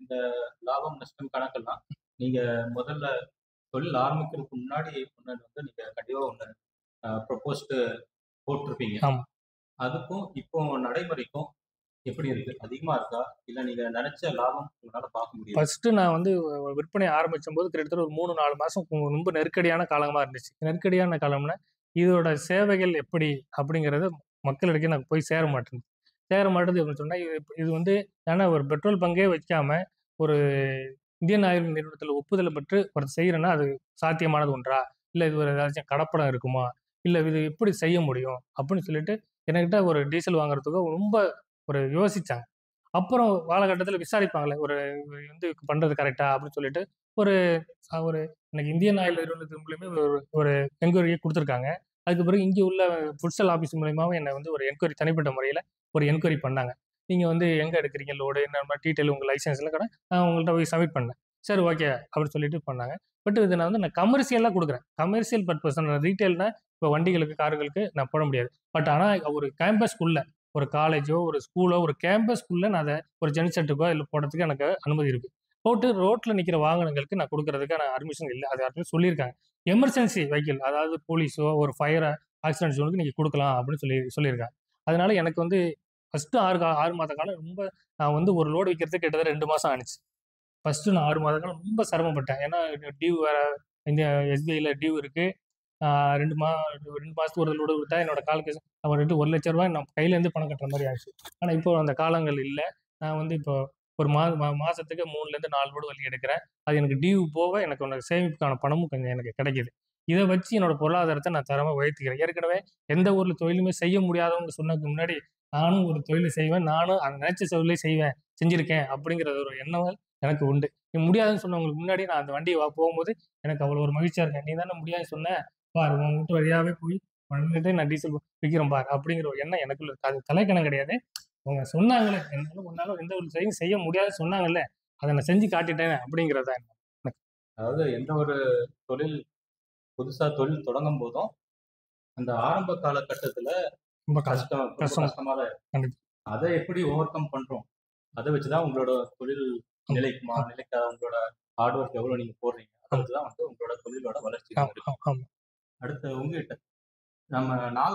இந்த லாபம் நஷ்டம் கணக்கெல்லாம் நீங்க முதல்ல தொழில் ஆரம்பிக்கிறதுக்கு முன்னாடி வந்து நீங்க கண்டிப்பா ஒன்று ப்ரொபோஸ்டு போட்டிருப்பீங்க. ஆமா. அதுக்கும் இப்போ நடைமுறைக்கும் எப்படி இருக்கு? அதிகமா இருக்கா? இல்ல நீங்க நினைச்ச லாபம் உங்களால பார்க்க முடியும்? ஃபர்ஸ்ட் நான் வந்து விற்பனை ஆரம்பிச்சும் போது கிட்டத்தட்ட ஒரு 3-4 மாசம் ரொம்ப நெருக்கடியான காலமா இருந்துச்சு. நெருக்கடியான காலம்னா இதோட சேவைகள் எப்படி அப்படிங்கிறது மக்களிடையே நான் போய் சேர மாட்டேங்குது அப்படின்னு சொன்னா இது வந்து ஏன்னா ஒரு பெட்ரோல் பங்கே வைக்காம ஒரு இந்தியன் ஆயில் நிறுவனத்துல ஒப்புதல் பெற்று ஒருத்தர் செய்யறேன்னா அது சாத்தியமானது ஒன்றா? இல்ல இது ஒரு ஏதாச்சும் கலப்படம் இருக்குமா? இல்ல இது எப்படி செய்ய முடியும்? அப்படின்னு சொல்லிட்டு என்கிட்ட ஒரு டீசல் வாங்குறதுக்கு ரொம்ப ஒரு யோசிச்சாங்க. அப்புறம் காலகட்டத்தில விசாரிப்பாங்கல்ல, ஒரு இவரு வந்து பண்றது கரெக்ட்டா? அப்படின்னு சொல்லிட்டு ஒரு ஒரு எனக்கு இந்தியன் ஆயில் நிறுவனத்தின் மூலியமா ஒரு ஒரு என்கொயரி குடுத்துருக்காங்க. அதுக்கு பிறகு இங்க உள்ள புட்சல் ஆஃபீஸ் மூலியமாவும் என்ன வந்து ஒரு என்கொயரி தனிப்பட்ட முறையில ஒரு என்கொயரி பண்ணாங்க. நீங்க வந்து எங்க எடுக்கிறீங்க லோடு? என்ன மாரி டீட்டெயில் உங்க லைசென்ஸ்லாம் கூட நான் உங்கள்ட்ட போய் சப்மிட் பண்ணேன். சரி ஓகே. அப்படின்னு சொல்லிட்டு பண்ணாங்க. பட் இத நான் கமர்ஷியலா குடுக்குறேன். கமர்ஷியல் பர்ப்பஸ் நான் ரீட்டெயில்னா இப்ப வண்டிகளுக்கு, கார்களுக்கு நான் போட முடியாது. பட் ஆனா ஒரு கேம்பஸ்க்குள்ள ஒரு காலேஜோ, ஒரு ஸ்கூலோ, ஒரு கேம்பஸ்க்குள்ள நான் அத ஒரு ஜெனசெட்டுக்கோ இல்ல போடுறதுக்கு எனக்கு அனுமதி இருக்கு. போட்டு ரோட்ல நிக்கிற வாகனங்களுக்கு நான் குடுக்குறதுக்கான பர்மிஷன் இல்ல. அது யாருமே சொல்லியிருக்காங்க. எமர்ஜென்சி வெஹிக்கிள் அதாவது போலீஸோ, ஒரு ஃபயர் ஆக்சிடென்ட் ஜோனுக்கு நீங்க குடுக்கலாம் அப்படின்னு சொல்லியிருக்காங்க. அதனால எனக்கு வந்து ஃபர்ஸ்ட்டு 6 மாத காலம் ரொம்ப நான் வந்து ஒரு லோடு விக்கிறதுக்கு கிட்டத்தட்ட 2 மாசம் ஆனுச்சு. ஃபர்ஸ்ட்டு நான் 6 மாத காலம் ரொம்ப சிரமப்பட்டேன். ஏன்னா டியூ வேற இந்த எஸ்பிஐல டியூ இருக்கு. ஆ 2 மாசத்துக்கு ஒரு லோடு விட்டா என்னோட கால்குலேஷன் அவர்கிட்ட ரூ. 1,00,000 நான் கையிலேருந்து பணம் கட்டுற மாரி ஆயிடுச்சு. ஆனா இப்போ அந்த காலங்கள் இல்ல. நான் வந்து இப்போ ஒரு மாசத்துக்கு 3லேருந்து 4 லோடு வண்டி எடுக்கிறேன். அது எனக்கு டியூ போக எனக்கு அந்த சேமிப்புக்கான பணமும் கொஞ்சம் எனக்கு கிடைக்குது. இத வச்சு என்னோட பொருளாதாரத்த நான் தரமா உயர்த்திக்கிறேன். ஏற்கனவே எந்த ஒரு தொழிலுமே செய்ய முடியாதவங்க சொன்னதுக்கு முன்னாடி, நானும் ஒரு தொழில செய்வேன். நானும் அந்த நினைச்ச தொழிலே செய்வேன். செஞ்சிருக்கேன் அப்படிங்கிற ஒரு எண்ணம் எனக்கு உண்டு. நீ முடியாதுன்னு சொன்னவங்களுக்கு முன்னாடி நான் அந்த வண்டி போகும்போது எனக்கு அவ்வளோ ஒரு மகிழ்ச்சியா இருக்கேன். "நீ தானே முடியாதுன்னு சொன்ன. பாரு உன் வீட்டு வழியாவே போய் வந்துட்டு நான் டீசல் விக்கிறேன் பாரு." அப்படிங்கிற ஒரு எண்ணம் எனக்குள்ள இருக்கு. அது தலைக்கனம் கிடையாது. அவங்க சொன்னாங்கல்ல, என்னால உன்னால எந்த ஒரு செயலும் செய்ய முடியாதுன்னு சொன்னாங்கல்ல, அத நான் செஞ்சு காட்டிட்டேன் அப்படிங்கிறது தான் எனக்கு. அதாவது எந்த ஒரு தொழில் புதுசா தொழில் தொடங்கும் போதும் அந்த ஆரம்ப காலகட்டத்துல ரொம்ப ரொம்ப கஷ்டம். கஷ்டமா தான் இருக்கும். கண்டிப்பா. அதை எப்படி ஓவர் கம் பண்றோம்? அதை வச்சுதான் உங்களோட தொழில் நிலைக்குமா, நிலைக்காத உங்களோட ஹார்ட் ஒர்க் எவ்வளவு நீங்க போடுறீங்க, அதை வச்சுதான் வந்து உங்களோட தொழிலோட வளர்ச்சி இருக்கு. ஆமா. அடுத்து உங்ககிட்ட நம்ம நாக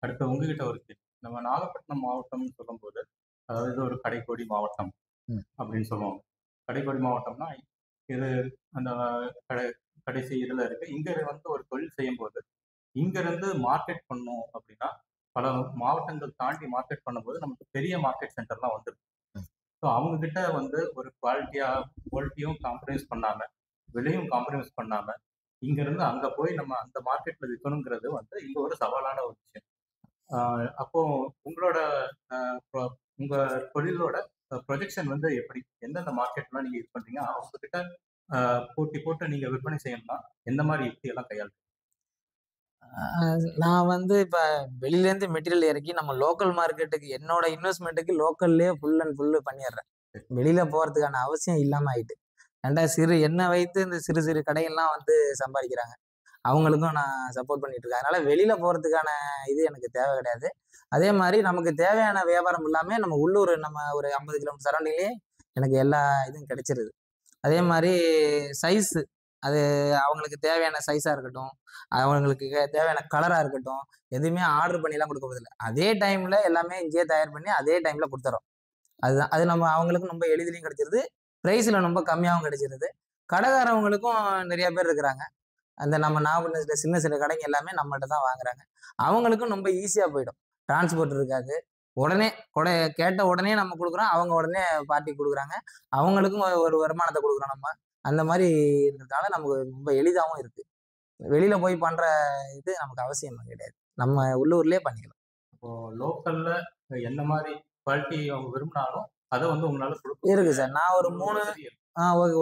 அடுத்து உங்ககிட்ட ஒரு கேள்வி. நம்ம நாகப்பட்டினம் மாவட்டம்னு சொல்லும்போது, அதாவது இது ஒரு கடைக்கோடி மாவட்டம் அப்படின்னு சொல்லுவாங்க. கடைக்கோடி மாவட்டம்னா இது அந்த கடை கடைசி இதுல இருக்கு. இங்க வந்து ஒரு தொழில் செய்யும்போது இங்க இருந்து மார்க்கெட் பண்ணோம் அப்படின்னா பல மாவட்டங்கள் தாண்டி மார்க்கெட் பண்ணும்போது நமக்கு பெரிய மார்க்கெட் சென்டர்லாம் வந்துருக்கு. ஸோ அவங்க கிட்ட வந்து ஒரு குவாலிட்டியும் காம்ப்ரமைஸ் பண்ணாம, விலையும் காம்ப்ரமைஸ் பண்ணாம, இங்க இருந்து அங்க போய் நம்ம அந்த மார்க்கெட்ல விற்கணுங்கிறது வந்து இங்க ஒரு சவாலான ஒரு விஷயம். அப்போ உங்களோட உங்க தொழிலோட ப்ரொஜெக்ஷன் வந்து எப்படி? எந்தெந்த மார்க்கெட்லாம் நீங்க இது பண்றீங்க? அவங்க கிட்ட போட்டி போட்டு நீங்க விற்பனை செய்யணும்னா எந்த மாதிரி யுக்தி எல்லாம் கையாளுறீங்க? நான் வந்து இப்ப வெளியிலேருந்து மெட்டீரியல் இறக்கி நம்ம லோக்கல் மார்க்கெட்டுக்கு என்னோட இன்வெஸ்ட்மெண்ட்டுக்கு லோக்கல்லேயே ஃபுல் அண்ட் ஃபுல்லு பண்ணிடுறேன். வெளியில போறதுக்கான அவசியம் இல்லாம ஆயிட்டு. ஏன்டா எண்ணெய் வைத்து இந்த சிறு சிறு கடைகள்லாம் வந்து சம்பாதிக்கிறாங்க. அவங்களுக்கும் நான் சப்போர்ட் பண்ணிட்டு இருக்கேன். அதனால வெளியில போறதுக்கான இது எனக்கு தேவை கிடையாது. அதே மாரி நமக்கு தேவையான வியாபாரம் எல்லாமே நம்ம உள்ளூர் நம்ம ஒரு 50 கிலோமீட்டர் சரௌண்டிங்லயே எனக்கு எல்லா இதுவும் கிடைச்சிருது. அதே மாரி சைஸ் அது அவங்களுக்கு தேவையான சைஸா இருக்கட்டும், அவங்களுக்கு தேவையான கலரா இருக்கட்டும், எதுவுமே ஆர்டர் பண்ணிலாம் குடுக்க போறதில்ல. அதே டைம்ல எல்லாமே இங்கேயே தயார் பண்ணி அதே டைம்ல குடுத்துர்றோம். அதுதான். அது நம்ம அவங்களுக்கும் ரொம்ப எளிதிலயும் கிடைச்சிருது. பிரைஸ்ல ரொம்ப கம்மியாவும் கிடைச்சிருது. கடைக்காரவங்களுக்கும் நெறைய பேர் இருக்கிறாங்க. அந்த நம்ம நாகப்பட்டினத்துல சின்ன சின்ன கடைங்க எல்லாமே நம்மள்ட்ட தான் வாங்குறாங்க. அவங்களுக்கும் ரொம்ப ஈஸியா போயிடும். டிரான்ஸ்போர்ட் இருக்காது. உடனே கேட்ட உடனே நம்ம குடுக்குறோம். அவங்க உடனே பார்ட்டிக்கு குடுக்குறாங்க. அவங்களுக்கும் ஒரு வருமானத்த குடுக்குறோம் நம்ம. அந்த மாரி இருக்கிறதுனால நமக்கு ரொம்ப எளிதாவும் இருக்கு. வெளியில போய் பண்ற இது நமக்கு அவசியம் கிடையாது. நம்ம உள்ளூர்லயே பண்ணிக்கலாம். இப்போ லோக்கல்ல என்ன மாதிரி குவாலிட்டி அவங்க விரும்பினாலும் அதை வந்து உங்களால இருக்கு கொடுக்க சார். நான் ஒரு 3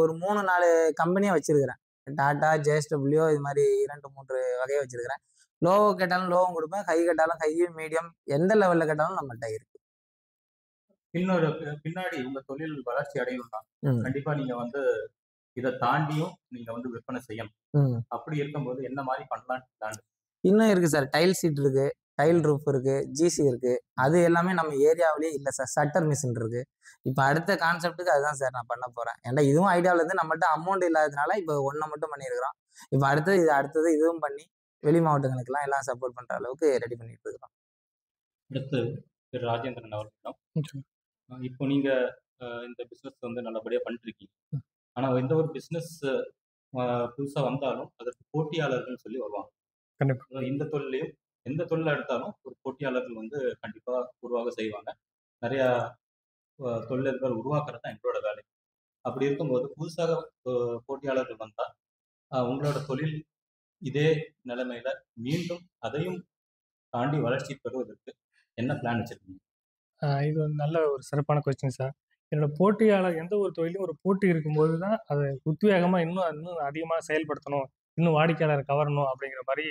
ஒரு 3, 4 கம்பெனியா வச்சிருக்கிறேன். டாடா, ஜேஎஸ்டபிள்யூ இது மாரி 2, 3 வகையா வச்சிருக்கிறேன். லோ கேட்டாலும் லோவும் குடுப்பேன். ஹை கேட்டாலும் ஹை, மீடியம் எந்த லெவல்ல கேட்டாலும் நம்மள்ட்ட இருக்கு. இன்னொரு பின்னாடி உங்க தொழில் வளர்ச்சி அடையணும்னா கண்டிப்பா நீங்க வந்து இதை தாண்டியும் நீங்க வந்து விற்பனை செய்யணும். அப்படி இருக்கும்போது என்ன மாதிரி பண்ணலாம்னு பிளான்? இன்னும் இருக்கு சார். டைல் சீட் இருக்கு, டைல் ரூஃப் இருக்கு, ஜிசி இருக்கு. அது எல்லாமே நம்ம ஏரியாவிலேயே இல்ல சார். ஷட்டர் மிஷின் இருக்கு. இப்ப அடுத்த கான்செப்ட்டுக்கு அதுதான் சார் நான் பண்ண போறேன். ஏன்டா இதுவும் ஐடியாவுல இருந்து நம்மள்ட்ட அமௌண்ட் இல்லாததுனால இப்ப ஒண்ண மட்டும் பண்ணியிருக்கிறோம். இப்ப அடுத்தது இதுவும் பண்ணி வெளி மாவட்டங்களுக்கெல்லாம் எல்லாம் சப்போர்ட் பண்ற அளவுக்கு ரெடி பண்ணிட்டு இருக்கிறோம். அடுத்து திரு ராஜேந்திரன் அவர்களிடம், இப்போ நீங்க இந்த பிசினஸ் வந்து நல்லபடியா பண்ணிட்டு இருக்கீங்க. ஆனா எந்த ஒரு பிசினஸ் புதுசா வந்தாலும் அதற்கு போட்டியாளர்கள் சொல்லி வருவாங்க. கண்டிப்பா. இந்த தொழிலையும் எந்த தொழில எடுத்தாலும் ஒரு போட்டியாளர்கள் வந்து கண்டிப்பா உருவாக செய்வாங்க. நிறைய தொழிலதிபர் உருவாக்குறது தான் எங்களோட வேலை. அப்படி இருக்கும்போது புதுசாக போட்டியாளர்கள் வந்தா உங்களோட தொழில் இதே நிலைமையில மீண்டும் அதையும் தாண்டி வளர்ச்சி பெறுவதற்கு என்ன பிளான் வச்சிருக்கீங்க? இது ஒரு நல்ல ஒரு சிறப்பான கொஸ்டின் சார். என்னோட போட்டியாளர் எந்த ஒரு தொழிலும் ஒரு போட்டி இருக்கும்போது தான் அதை உத்வேகமா இன்னும் இன்னும் அதிகமா செயல்படுத்தணும். இன்னும் வாடிக்கையாளர கவரணும் அப்படிங்கிற மாரி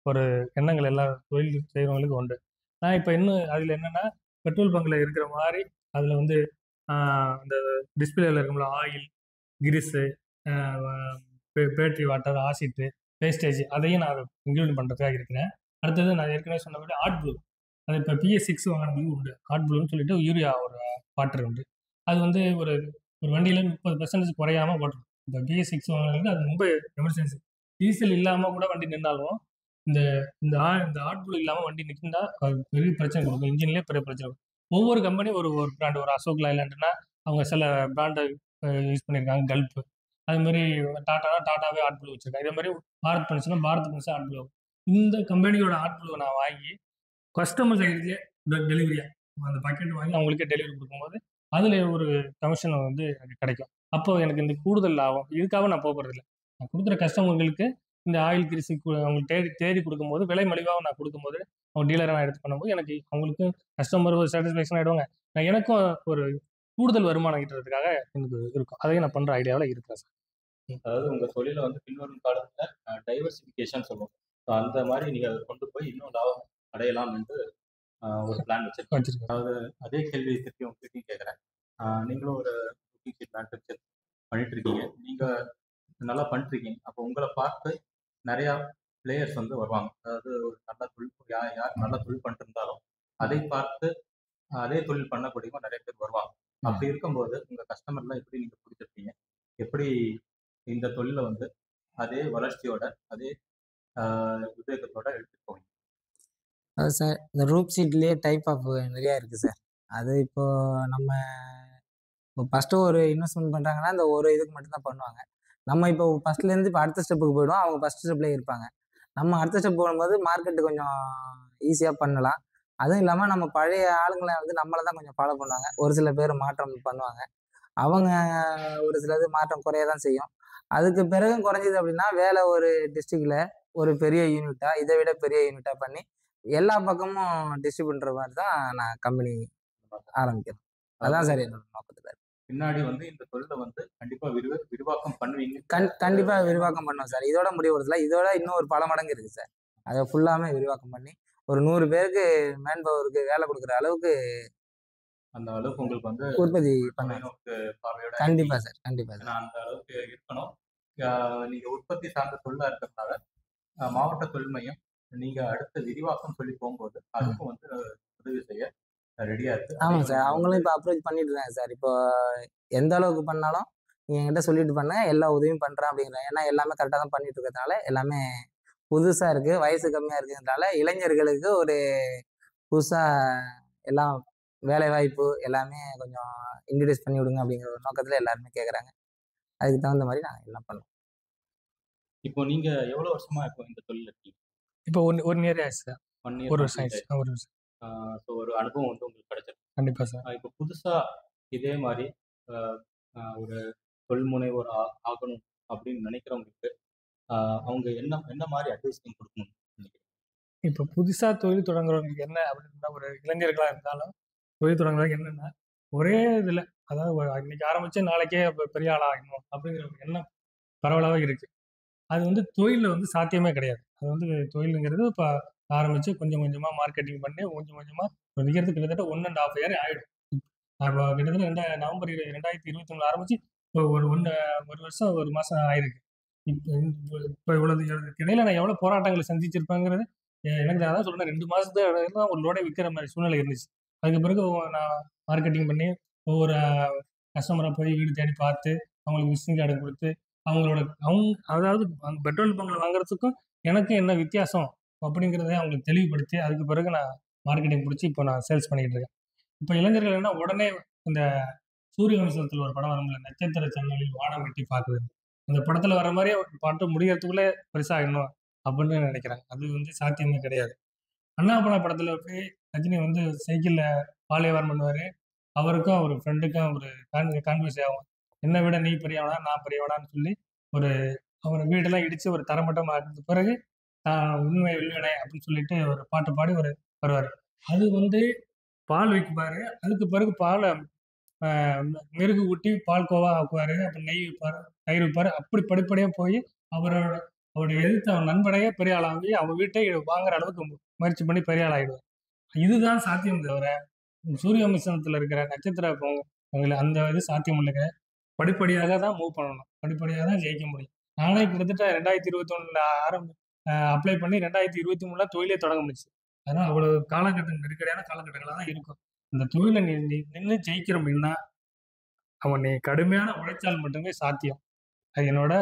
ஒரு எண்ணங்கள் எல்லா தொழில் செய்றவங்களுக்கும் உண்டு. நான் இப்ப இன்னும் அதுல என்னன்னா, பெட்ரோல் பங்க்ல இருக்கிற மாரி அதுல வந்து ஆ அந்த டிஸ்ப்ளேல இருக்கும்ல ஆயில், கிரீஸு, அ பேட்டரி வாட்டர், ஆசிட்டு, வேஸ்டேஜ் அதையும் நான் இன்க்ளூட் பண்றதுக்காக இருக்கிறேன். அடுத்தது நான் ஏற்கனவே சொன்னபடி ஆட் ப்ளூ. அது இப்ப பிஎஸ்6 வாங்குனது உண்டு. ஆட் ப்ளூன்னு சொல்லிட்டு யூரியா ஒரு வாட்டர் உண்டு. அது வந்து ஒரு ஒரு வண்டியில 30% குறையாம ஓட்டணும். இப்ப பிஎஸ்6 வாங்குனது அது ரொம்ப எமர்ஜென்சி. டீசல் இல்லாம கூட வண்டி நின்னாலும், இந்த இந்த ஆட் ப்ளூ இல்லாம வண்டி நிக்குன்னா, அது பெரிய பிரச்சனை கொடுக்கும். இன்ஜின்லயே பெரிய பிரச்சனை கொடுக்கும். ஒவ்வொரு கம்பெனி ஒரு ஒரு பிராண்ட் ஒரு அசோக் லைலாண்ட்னா, அவங்க சில பிராண்ட யூஸ் பண்ணியிருக்காங்க. கல்ஃப். அது மாரி டாடானா டாடாவே ஆட் ப்ளூ வச்சிருக்காங்க. இதே மாரி பாரத் பென்ஸ்னா பாரத் பென்ஸ் ஆட் ப்ளூ. இந்த கம்பெனியோட ஆட் ப்ளூவ நான் வாங்கி கஸ்டமர் சைட்லயே டெலிவரியா அந்த பாக்கெட் வாங்கி அவங்களுக்கே டெலிவரி கொடுக்கும்போது, அதுல ஒரு கமிஷன் வந்து எனக்கு கிடைக்கும். அப்போ எனக்கு இந்த கூடுதல் லாபம். இதுக்காக நான் போறதில்ல. நான் குடுக்குற கஸ்டமர்களுக்கு இந்த ஆயில் கிரீஸ் அவங்களுக்கு தேடி தேடி குடுக்கும்போது, விலை மலிவாக நான் குடுக்கும்போது, அவங்க டீலரா நான் எடுத்து பண்ணும்போது, எனக்கு அவங்களுக்கும் கஸ்டமர் ஒரு சாட்டிஸ்ஃபேக்ஷன் ஆயிடுவாங்க. எனக்கும் ஒரு கூடுதல் வருமானம் ஈட்டுறதுக்காக எனக்கு இருக்கும். அதையும் நான் பண்ற ஐடியாவுல இருக்கிறேன் சார். அதாவது உங்க தொழில வந்து பின்வரும் காலத்துல டைவர்சிஃபிகேஷன் சொல்லுவோம். ஸோ அந்த மாரி நீங்க அத கொண்டு போய் இன்னும் லாபம் அடையலாம் என்று ஒரு பிளான் வச்சிருக்கீங்க. வச்சிருக்கேன். அதாவது அதே கேள்வியை திருப்பி உங்ககிட்டயும் கேட்கிறேன். நீங்களும் ஒரு குக்கிங் ஷீட் மேனுஃபேக்சர் பண்ணிட்டு இருக்கீங்க. நீங்க நல்லா பண்ணிருக்கீங்க. அப்போ உங்கள பார்த்து நெறையா பிளேயர்ஸ் வந்து வருவாங்க. அதாவது ஒரு நல்ல தொழில் யார் நல்ல தொழில் பண்ணிட்டு இருந்தாலும், அதை பார்த்து அதே தொழில் பண்ணக்கூடியவங்க நெறைய பேர் வருவாங்க. அப்படி இருக்கும்போது உங்க கஸ்டமர்லாம் எப்படி நீங்க புடிச்சிருப்பீங்க? எப்படி இந்த தொழில வந்து அதே வளர்ச்சியோட, அதே ஆ உத்வேகத்தோட எடுத்துட்டு போவீங்க? அதான் சார், இந்த ரூப் சீட்லயே டைப் ஆஃப் நிறையா இருக்கு சார். அது இப்போ நம்ம இப்போ ஃபர்ஸ்ட்டு ஒரு இன்வெஸ்ட்மென்ட் பண்றாங்கன்னா, அந்த ஒரு இதுக்கு மட்டும் தான் பண்ணுவாங்க. நம்ம இப்போ ஃபர்ஸ்ட்லேருந்து இப்போ அடுத்த ஸ்டெப்புக்கு போயிடுவோம். அவங்க ஃபர்ஸ்ட் ஸ்டெப்லயே இருப்பாங்க. நம்ம அடுத்த ஸ்டெப் போகும்போது மார்க்கெட் கொஞ்சம் ஈஸியா பண்ணலாம். அதுவும் இல்லாம நம்ம பழைய ஆளுங்கள வந்து நம்மள தான் கொஞ்சம் ஃபாலோ பண்ணுவாங்க. ஒரு சில பேர் மாற்றம் பண்ணுவாங்க. அவங்க ஒரு சிலது மாற்றம் குறைய தான் செய்யும். அதுக்கு பிறகும் குறைஞ்சது அப்படின்னா, வேற ஒரு டிஸ்ட்ரிக்ட்ல ஒரு பெரிய யூனிட்டா, இதை விட பெரிய யூனிட்டா பண்ணி, எல்லா பக்கமும் டிஸ்ட்ரிபியூட் பண்ற மாரி தான் நான் கம்பெனி ஆரம்பிக்கிறேன். அதான் சார் என்னோட நோக்கத்துல இருக்கு. பின்னாடி வந்து இந்த தொழில வந்து கண்டிப்பா விரிவாக்கம் பண்ணுவீங்க. கண்டிப்பா விரிவாக்கம் பண்ணுவோம் சார். இதோட முடிவுறதில்ல. இதோட இன்னும் ஒரு பல மடங்கு இருக்கு சார். அத ஃபுல்லாமே விரிவாக்கம் பண்ணி, ஒரு 100 பேருக்கு மேன் பவருக்கு வேலை குடுக்குற அளவுக்கு அந்த அளவுக்கு உங்களுக்கு வந்து உற்பத்தி பண்ணுவேன். தொலைநோக்கு பார்வையோட கண்டிப்பா சார். கண்டிப்பா ஏன்னா சார். அந்த அளவுக்கு இருக்கணும். நீங்க உற்பத்தி சார்ந்த தொழிலா இருக்கிறதுனால, மாவட்ட தொழில் மையம் நீங்க அடுத்த விரிவாக்கம் சொல்லி போம்போது, அதுக்கும் வந்து உதவி செய்ய ரெடியா இருக்கு. ஆமா அதையும் சார். நீங்க அவங்களும் இப்ப அப்ரோச் பண்ணிட்டு இருக்காங்க சார். இப்போ எந்த அளவுக்கு பண்ணாலும், நீங்க என்கிட்ட சொல்லிட்டு பண்ணுங்க. எல்லா உதவியும் பண்றேன் அப்படிங்கிறாங்க. ஏன்னா எல்லாமே கரெக்ட்டா தான் பண்ணிட்டு இருக்கிறதுனால, எல்லாமே புதுசா இருக்கு. வயசு கம்மியா இருக்குன்றனால, இளைஞர்களுக்கு ஒரு புதுசா எல்லாம் வேலைவாய்ப்பு எல்லாமே கொஞ்சம் இன்ட்ரோடியூஸ் பண்ணி விடுங்க அப்படிங்கிற ஒரு நோக்கத்துல எல்லாருமே கேட்கறாங்க. அதுக்கு தகுந்த மாரி நாங்க எல்லாம் பண்ணுவோம். இப்போ நீங்க எவ்வளவு வருஷமா இப்போ இந்த தொழில்ல இருக்கீங்க? இப்போ 1 இயர் ஆயிடுச்சு சார். 1 1 இயர் வருஷம் கம்ப்ளீட் ஆயிடுச்சு. ஆயிடுச்சு. 1 வருஷம். ஸோ ஒரு அனுபவம் வந்து உங்களுக்கு கிடைச்சிருக்கு. கண்டிப்பா சார். இப்போ புதுசா இதே மாரி அ ஒரு தொழில்முனைவோர் ஆகணும் அப்படின்னு நினைக்கிறவங்களுக்கு, அ அவங்க என்ன என்ன மாரி அட்வைஸ் நீங்க குடுக்கணும்னு நினைக்கிறீங்க? இப்ப புதுசா தொழில் தொடங்குறவங்களுக்கு என்ன அப்படின்னா, ஒரு இளைஞர்களா இருந்தாலும், தொழில் தொடங்குறவங்க என்னன்னா, ஒரே இதுல அதாவது இன்னைக்கு ஆரம்பிச்சு நாளைக்கே பெரிய ஆள் ஆகணும் அப்படிங்கிற ஒரு எண்ணம் பரவலாவே இருக்கு. அது வந்து தொழில்ல வந்து சாத்தியமே கிடையாது. அது வந்து தொழிலுங்கிறது இப்ப ஆரம்பிச்சு கொஞ்சம் கொஞ்சமா மார்க்கெட்டிங் பண்ணி கொஞ்சம் கொஞ்சமா இப்ப விக்கிறது கிட்டத்தட்ட 1 1/2 இயர் ஆயிடும். அப்ப கிட்டத்தட்ட நவம்பர் 2021 ஆரம்பிச்சு இப்போ ஒரு 1 வருஷம் 1 மாசம் ஆயிருக்கு. இப்ப இவ்வளவு இதுக்கு இடையில நான் எவ்வளவு போராட்டங்களை சந்திச்சிருப்பேங்கிறது எனக்கு நான் அதான் சொல்றேன் 2 மாசத்துல தான் ஒரு லோடே விக்கிற மாதிரி சூழ்நிலை இருந்துச்சு. அதுக்கு பிறகு நான் மார்க்கெட்டிங் பண்ணி ஒவ்வொரு கஸ்டமரா போய் வீடு தேடி பார்த்து அவங்களுக்கு விசிட்டிங் கார்டு குடுத்து அவங்களோட அதாவது அந்த பெட்ரோல் பங்க்ல வாங்குறதுக்கும் எனக்கும் என்ன வித்தியாசம் அப்படிங்கிறத அவங்களுக்கு தெளிவுபடுத்தி அதுக்கு பிறகு நான் மார்க்கெட்டிங் புடிச்சு இப்போ நான் சேல்ஸ் பண்ணிட்டு இருக்கேன். இப்ப இளைஞர்கள் என்ன உடனே இந்த சூரிய வம்சத்துல ஒரு படம் வரும்ல, நட்சத்திர ஜன்னலில் வானம் எட்டி பார்க்குது. அந்த படத்துல வர மாரியே பாட்டு முடியறதுக்குள்ள பெருசாயிடணும் அப்படின்னு நினைக்கிறாங்க. அது வந்து சாத்தியமே கிடையாது. அண்ணா பட படத்துல போய் ரஜினி வந்து சைக்கிள்ல பாலைவரம் பண்ணுவாரு. அவருக்கும் அவர் ஃப்ரெண்டுக்கும் ஒரு கான்வர்சே ஆகும். என்னை விட நீ பெரியவனா நான் பெரியவனான்னு சொல்லி ஒரு அவர் வீடெல்லாம் இடிச்சு ஒரு தரமட்டமா இருந்த பிறகு உண்மை வெல்லுவனே அப்படின்னு சொல்லிட்டு ஒரு பாட்டு பாடி வருவார். அது வந்து பால் வைப்பாரு. அதுக்கு பிறகு பாலை மெருகு ஊட்டி பால் கோவா ஆக்குவாரு. அப்புறம் நெய் வைப்பாரு, தயிர் வைப்பாரு. அப்படி படிப்படியா போய் அவரோட அவருடைய எதிர்த்த அவன் நண்பனையே பெரிய ஆளாகி அவன் வீட்டை வாங்குற அளவுக்கு முயற்சி பண்ணி பெரிய ஆளாயிடுவார். இதுதான் சாத்தியம் தவிர சூரிய மிஷனத்துல இருக்கிற நட்சத்திர அந்த இது சாத்தியம் இல்லைங்க. படிப்படியாக தான் மூவ் பண்ணணும். படிப்படியா தான் ஜெயிக்க முடியும். நானே கிட்டத்தட்ட 2021ல அப்ளை பண்ணி 2023ல தொழிலே தொடங்க முடிஞ்சுச்சு. அதனால அவ்வளவு காலகட்டம் நெருக்கடியான காலகட்டங்களா தான் இருக்கும். இந்த தொழில நீ நீ நின்னு ஜெயிக்கிற அப்படின்னா, நீ கடுமையான உழைச்சால் மட்டுமே சாத்தியம். அது என்னோட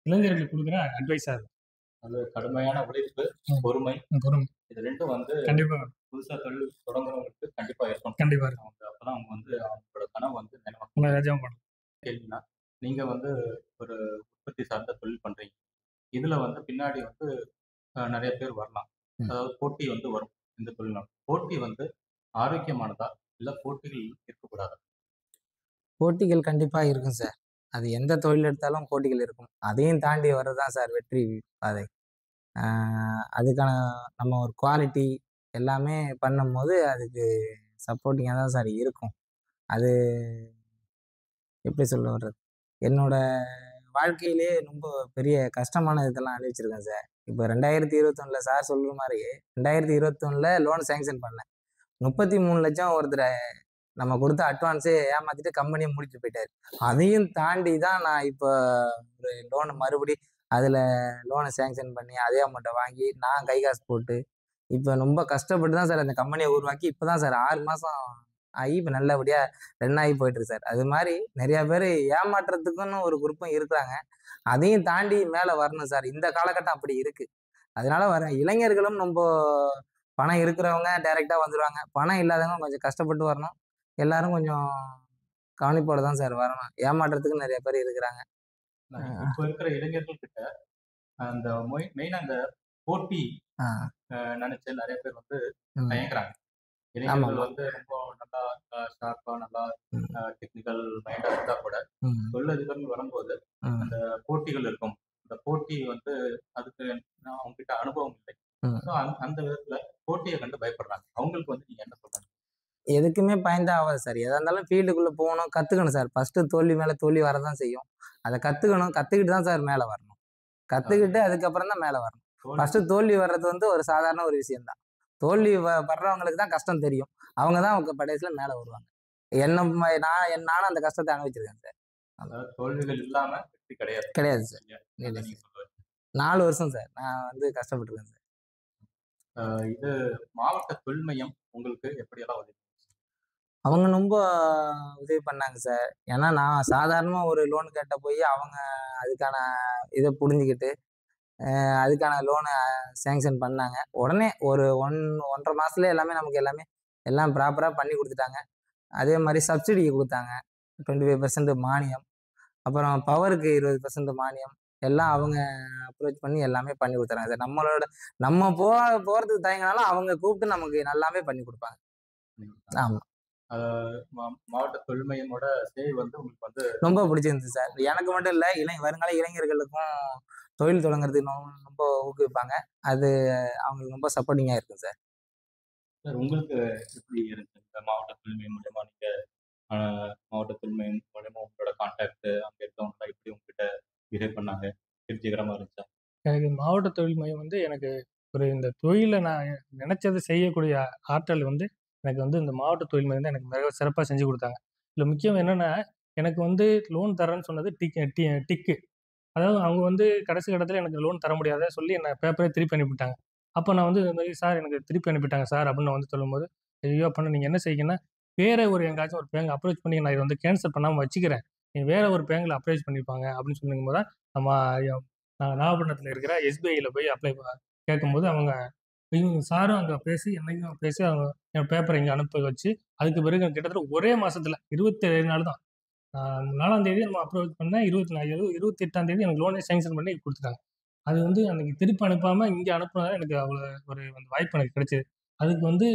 இளைஞர்களுக்கு குடுக்குற அட்வைஸா இருக்கும். அது கடுமையான உழைப்பு, பொறுமை. பொறுமை. இது 2ம் வந்து கண்டிப்பா. புதுசா தொழில் தொடங்குறவங்களுக்கு கண்டிப்பா இருக்கணும். கண்டிப்பா இருக்கும். அப்பதான் அவங்க வந்து அவங்களோட கனவு வந்து நிஜமா பண்ணலாம். கேள்வினா, நீங்க வந்து ஒரு உற்பத்தி சார்ந்த தொழில் பண்றீங்க. இதுல வந்து பின்னாடி வந்து நிறைய பேர் வரலாம். அதாவது போட்டி வந்து வரும் இந்த தொழில்நுட்பம். போட்டி வந்து ஆரோக்கியமானதா? இல்ல போட்டிகள் இருக்கக்கூடாதா? போட்டிகள் கண்டிப்பா இருக்கும் சார். அது எந்த தொழில் எடுத்தாலும் போட்டிகள் இருக்கும். அதையும் தாண்டி வர்றது தான் சார் வெற்றி பாதை. அதுக்கான நம்ம ஒரு குவாலிட்டி எல்லாமே பண்ணும்போது அதுக்கு சப்போர்ட்டிங்கா தான் சார் இருக்கும். அது எப்படி சொல்ல வர்றது? என்னோட வாழ்க்கையிலேயே ரொம்ப பெரிய கஷ்டமான இதெல்லாம் அனுபவிச்சிருக்கேன் சார். இப்போ 2021ல சார் சொல்ற மாரி 2021ல லோன் சேங்ஷன் பண்ணேன். 33,00,000 ஒருத்தர நம்ம குடுத்த அட்வான்ஸே ஏமாத்திட்டு கம்பெனிய மூடிட்டு போயிட்டாரு. அதையும் தாண்டி தான் நான் இப்போ ஒரு லோன் மறுபடி அதுல லோன சேங்ஷன் பண்ணி அதே அமௌண்ட்ட வாங்கி நான் கை காசு போட்டு, இப்ப ரொம்ப கஷ்டப்பட்டு தான் சார் அந்த கம்பெனிய உருவாக்கி இப்ப தான் சார் 6 மாசம் ஆகி இப்ப நல்லபடியா ரன் ஆகி போயிட்டுருக்கு சார். அது மாரி நெறைய பேரு ஏமாற்றுறதுக்குன்னு ஒரு குரூப்பும் இருக்கிறாங்க. அதையும் தாண்டி மேல வரணும் சார். இந்த காலகட்டம் அப்படி இருக்கு. அதனால வர இளைஞர்களும் பணம் இருக்கிறவங்க டைரக்ட்டா வந்துருவாங்க. பணம் இல்லாதவங்க கொஞ்சம் கஷ்டப்பட்டு வரணும். எல்லாரும் கொஞ்சம் கவனிப்போட தான் சார் வரணும். ஏமாற்றுறதுக்கு நெறைய பேர் இருக்கிறாங்க. இப்ப இருக்கிற இளைஞர்கள் கிட்ட அந்த மெயினா அந்த போட்டி நினைச்சு நிறைய பேர் வந்து தயங்குறாங்க. இளைஞர்கள் வந்து ரொம்ப நல்லா ஷார்ப்பா நல்லா டெக்னிக்கல் மைண்டா இருந்தா கூட தொழிலதிபர்கள் வரும்போது அந்த போட்டிகள் இருக்கும். அந்த போட்டி வந்து அதுக்கு அவங்க கிட்ட அனுபவம் இல்லை. அந்த விதத்துல போட்டியை கண்டு பயப்படுறாங்க. அவங்களுக்கு வந்து நீங்க என்ன சொல்றாங்க? எதுக்குமே பயந்தா ஆகாது சார். எதா இருந்தாலும் ஃபீல்டுக்குள்ள போகணும், கத்துக்கணும் சார். ஃபர்ஸ்ட்டு தோல்வி மேல தோல்வி வரதான் செய்யும். அத கத்துக்கணும். கத்துக்கிட்டு தான் சார் மேல வரணும். கத்துக்கிட்டு அதுக்கப்புறம் தான் மேல வரணும். ஃபர்ஸ்ட்டு தோல்வி வர்றது வந்து ஒரு சாதாரண ஒரு விஷயம் தான். தோல்வி படுறவங்களுக்கு தான் கஷ்டம் தெரியும். அவங்க தான் அவங்க கடைசியில மேல வருவாங்க. நானும் அந்த கஷ்டத்தை அனுபவிச்சிருக்கேன் சார். அதாவது தோல்விகள் இல்லாம வெற்றி கிடையாது. கிடையாது சார். 4 வருஷம் சார். நான் வந்து கஷ்டப்பட்டுருக்கேன் சார். இது மாவட்ட தொழில் மையம் உங்களுக்கு எப்படியெல்லாம் உதவி? அவங்க ரொம்ப உதவி பண்ணாங்க சார். ஏன்னா நான் சாதாரணமா ஒரு லோன் கேட்ட போய் அவங்க அதுக்கான இத புரிஞ்சுக்கிட்டு, அதுக்கான லோன சேங்ஷன் பண்ணாங்க. உடனே ஒரு 1 1/2 மாசத்துலயே எல்லாம் ப்ராப்பரா பண்ணி குடுத்துட்டாங்க. அதே மாரி சப்சிடி குடுத்தாங்க. 25% மானியம். அப்புறம் பவருக்கு 20% மானியம். எல்லாம் அவங்க அப்ரோச் பண்ணி எல்லாமே பண்ணி குடுத்துறாங்க சார். நம்ம போறதுக்கு தயங்குனாலும் அவங்க கூப்பிட்டு நமக்கு நல்லாவே பண்ணி குடுப்பாங்க. ஆமா. மாவட்ட தொழில் மையமோட சேவை வந்து உங்களுக்கு வந்து ரொம்ப பிடிச்சிருந்துச்சு சார். எனக்கு மட்டும் இல்ல, வருங்கால இளைஞர்களுக்கும் தொழில் தொடங்குறதுக்கு ரொம்ப ஊக்குவிப்பாங்க. அது அவங்களுக்கு ரொம்ப சப்போர்ட்டிங்கா இருக்கும் சார். உங்களுக்கு எப்படி இருக்கு இந்த மாவட்ட தொழில் மையம் மூலியமா நீங்க மாவட்ட தொழில் மையம் மூலியமா உங்களோட கான்டாக்ட் அங்க இருக்கவங்க எப்படி உங்ககிட்ட பிஹேவ் பண்ணாங்க? திருப்திகரமா இருந்துச்சா? எனக்கு மாவட்ட தொழில் மையம் வந்து எனக்கு இந்த தொழிலை நான் நினைச்சதை செய்யக்கூடிய ஆற்றல் வந்து எனக்கு வந்து இந்த மாவட்ட தொழில் மையம் தான் எனக்கு மிக சிறப்பாக செஞ்சு கொடுத்தாங்க. இதில் முக்கியம் என்னன்னா, எனக்கு வந்து லோன் தரேன்னு சொன்னது டிக்கு. அதாவது அவங்க வந்து கடைசி கட்டத்தில் எனக்கு லோன் தர முடியாத சொல்லி என்ன பேப்பரே திருப்பி அனுப்பிட்டாங்க. அப்போ நான் வந்து இந்த மாதிரி சார் எனக்கு திருப்பி அனுப்பிட்டாங்க சார் அப்படின்னு நான் வந்து சொல்லும்போது, ஐயோ பண்ண நீங்கள் என்ன செய்யுங்கன்னா, வேற எங்காச்சும் ஒரு பேங்க் அப்ரோச் பண்ணி நான் இதை வந்து கேன்சல் பண்ணாமல் வச்சுக்கிறேன். நீங்கள் வேற ஒரு பேங்க்ல அப்ரோச் பண்ணிப்பாங்க அப்படின்னு சொல்லும் போது தான் நம்ம நாகப்பட்டினத்தில் இருக்கிற SBIல போய் கேட்கும்போது அவங்க சாரும் அங்கே பேசி என்னைக்கும் பேசி அவங்க என் பேப்பரை இங்கே அனுப்ப வச்சு அதுக்கு பிறகு கிட்டத்தட்ட ஒரே மாசத்துல 27 நாள் தான் 4ஆம் தேதி நம்ம அப்ரோச் பண்ணேன். 28ஆம் தேதி எனக்கு லோனே சேங்ஷன் பண்ணி கொடுத்துட்டாங்க. அது வந்து அன்னைக்கு திருப்பி அனுப்பாம இங்க அனுப்புனதால எனக்கு அவ்வளோ ஒரு வாய்ப்பு எனக்கு கிடைச்சது. அதுக்கு வந்து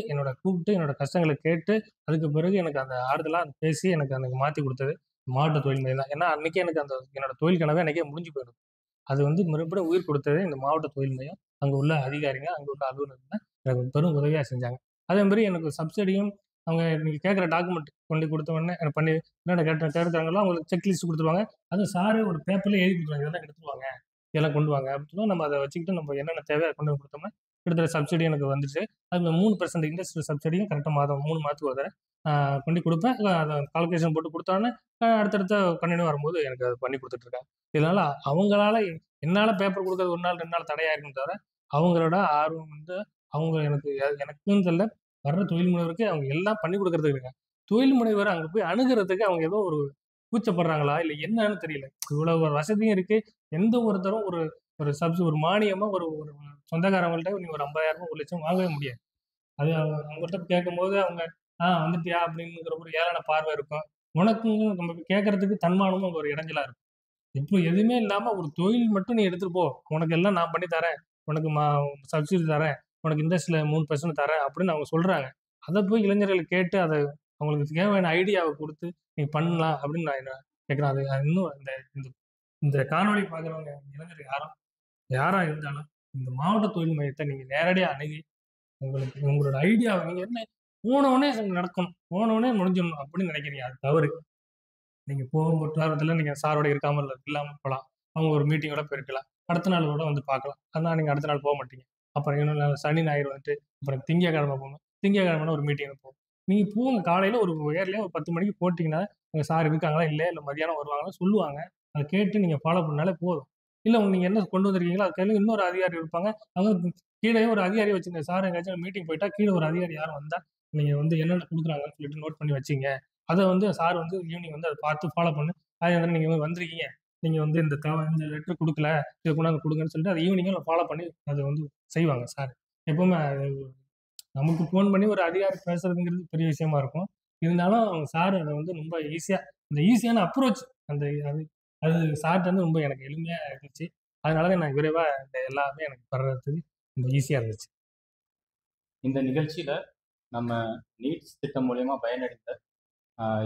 கூப்பிட்டு என்னோட கஷ்டங்களை கேட்டு அதுக்கு பிறகு எனக்கு அந்த ஆறுதலா பேசி எனக்கு அன்னைக்கு மாத்தி கொடுத்தது மாவட்ட தொழில் மையம் தான். ஏன்னா, அன்னைக்கே எனக்கு என்னோட தொழில் கனவே அன்னைக்கே முடிஞ்சு போயிடும். அது வந்து மறுபடியும் உயிர் கொடுத்தது இந்த மாவட்ட தொழில் மையம். அங்க உள்ள அதிகாரிங்க, அங்க உள்ள அலுவலர்கள் தான் எனக்கு பெரும் உதவியா செஞ்சாங்க. அதே மாரி எனக்கு சப்சிடியும் அவங்க நீங்க கேட்கிற டாக்குமெண்ட் கொண்டு குடுத்த உடனே எனக்கு பண்ணி என்னென்ன கேட்கறாங்களோ அவங்களுக்கு செக் லிஸ்ட் குடுத்துருவாங்க. அதுவும் சாரே ஒரு பேப்பர்ல எழுதி குடுத்துருவாங்க. இதெல்லாம் எடுத்துட்டு வாங்க. இதெல்லாம் கொண்டு வாங்க அப்படின்னு சொன்னா, நம்ம அத வச்சுக்கிட்டு நம்ம என்னென்ன தேவையோ அத கொண்டு போய் குடுத்தோம்னா, கிட்டத்தட்ட சப்சிடி எனக்கு வந்துருச்சு. அதுல 3% இண்டஸ்ட்ரியல் சப்சிடியும் கரெக்ட்டா 3 மாதத்துக்கு ஒரு தடவ கொண்டு குடுப்பேன். அத கால்குலேஷன் போட்டு குடுத்தோனே, அடுத்தடுத்த கன்டின்யூ வரும்போது எனக்கு அத பண்ணி குடுத்துட்டு இருக்காங்க. இதனால அவங்களால என்னால பேப்பர் குடுக்கறது 1 நாள், 2 நாள் தடையா இருக்குமே தவிர, அவங்களோட ஆர்வம் வந்து அவங்க எனக்கு எனக்குன்னு இல்ல, வர்ற தொழில் முனைவோருக்கு அவங்க எல்லாம் பண்ணி குடுக்கறதுக்கு இருக்காங்க. தொழில் முனைவர் அங்க போய் அணுகுறதுக்கு அவங்க ஏதோ ஒரு கூச்சப்படுறாங்களா? இல்ல என்னன்னு தெரியல. இவ்வளவு ஒரு வசதியும் இருக்கு. எந்த ஒருத்தரும் ஒரு ஒரு ஒரு மானியமா ஒரு ஒரு சொந்தக்காரவங்கள்ட்ட நீ ஒரு 50,000 1,00,000 வாங்கவே முடியாது. அது அவங்ககிட்ட கேட்கும்போது அவங்க, வந்துட்டியா?" அப்படிங்கிற ஒரு ஏளன பார்வை இருக்கும். உனக்கும் நம்ம கேட்கறதுக்கு தன்மானமும் அங்க ஒரு இடைஞ்சலா இருக்கும். இப்போ எதுவுமே இல்லாம ஒரு தொழில் மட்டும் நீ எடுத்துட்டு போ. உனக்கு எல்லாம் நான் பண்ணி தரேன். உனக்கு சப்சிடி தரேன். உனக்கு இண்டஸ்ட்ரியில 3% தரேன் அப்படின்னு அவங்க சொல்றாங்க. அத போய் இளைஞர்கள் கேட்டு அத அவங்களுக்கு தேவையான ஐடியாவ குடுத்து, நீ பண்ணலாம் அப்படின்னு நான் என்ன கேட்கிறேன். அது அது இன்னும் இந்த இந்த இந்த காணொளி பார்க்குறவங்க இளைஞர்கள் யாரா இருந்தாலும், இந்த மாவட்ட தொழில் மையத்த நீங்க நேரடியா அணுகி, உங்களுக்கு உங்களோட ஐடியாவ நீங்க என்ன போனோனே நடக்கணும். போனோனே முடிஞ்சிடணும் அப்படின்னு நினைக்கிறீங்க. அது தவறு. நீங்க போகும் வட்டாரத்துல நீங்க சாரோட இல்லாம போலாம். அவங்க ஒரு மீட்டிங்கோட போயிருக்கலாம். அடுத்த நாள் கூட வந்து பார்க்கலாம். ஆனா நீங்க அடுத்த நாள் மாட்டீங்க. அப்புறம் இன்னொரு நாள் சனி, ஞாயிறு வந்துட்டு, அப்புறம் திங்கட்கிழமை போங்க. திங்கட்கிழமைனா ஒரு மீட்டிங் போகும். நீங்க போங்க காலையில ஒரு ஏர்லியா ஒரு 10 மணிக்கு போட்டீங்கன்னா, உங்க சார் இருக்காங்களா? இல்லையா? இல்ல மதியானம் வருவாங்களான்னு சொல்லுவாங்க. அத கேட்டு நீங்க ஃபாலோ பண்ணாலே போதும். இல்ல நீங்க என்ன கொண்டு வந்திருக்கீங்களோ, அது கையில இன்னொரு அதிகாரி இருப்பாங்க. அவங்க கீழயே ஒரு அதிகாரி வச்சுருங்க. சார் எங்கேயாச்சும் மீட்டிங் போயிட்டா, கீழ ஒரு அதிகாரி யாரும் வந்தா, நீங்க வந்து என்னென்ன குடுக்குறாங்கன்னு சொல்லிட்டு நோட் பண்ணி வச்சுக்கங்க. அத வந்து சார் வந்து ஈவ்னிங் வந்து அத பார்த்து ஃபாலோ பண்ணு. அதே நீங்க வந்திருக்கீங்க. நீங்க வந்து இந்த லெட்டர் குடுக்கல. இத கொண்டாந்து குடுங்கன்னு சொல்லிட்டு அத ஈவ்னிங்கா ஃபாலோ பண்ணி அத வந்து செய்வாங்க சார். எப்பவுமே நமக்கு ஃபோன் பண்ணி ஒரு அதிகாரி பேசுறதுங்கிறது பெரிய விஷயமா இருக்கும். இருந்தாலும் சார் அத வந்து ரொம்ப அந்த ஈஸியான அப்ரோச் அந்த அது அது சார்ட்ட இருந்து ரொம்ப எனக்கு எளிமையா இருந்துச்சு. அதனால தான் நான் விரைவா இந்த எல்லாமே எனக்கு பண்றதுக்கு ரொம்ப ஈஸியா இருந்துச்சு. இந்த நிகழ்ச்சியில நம்ம நீட்ஸ் திட்டம் மூலியமா பயனடைந்த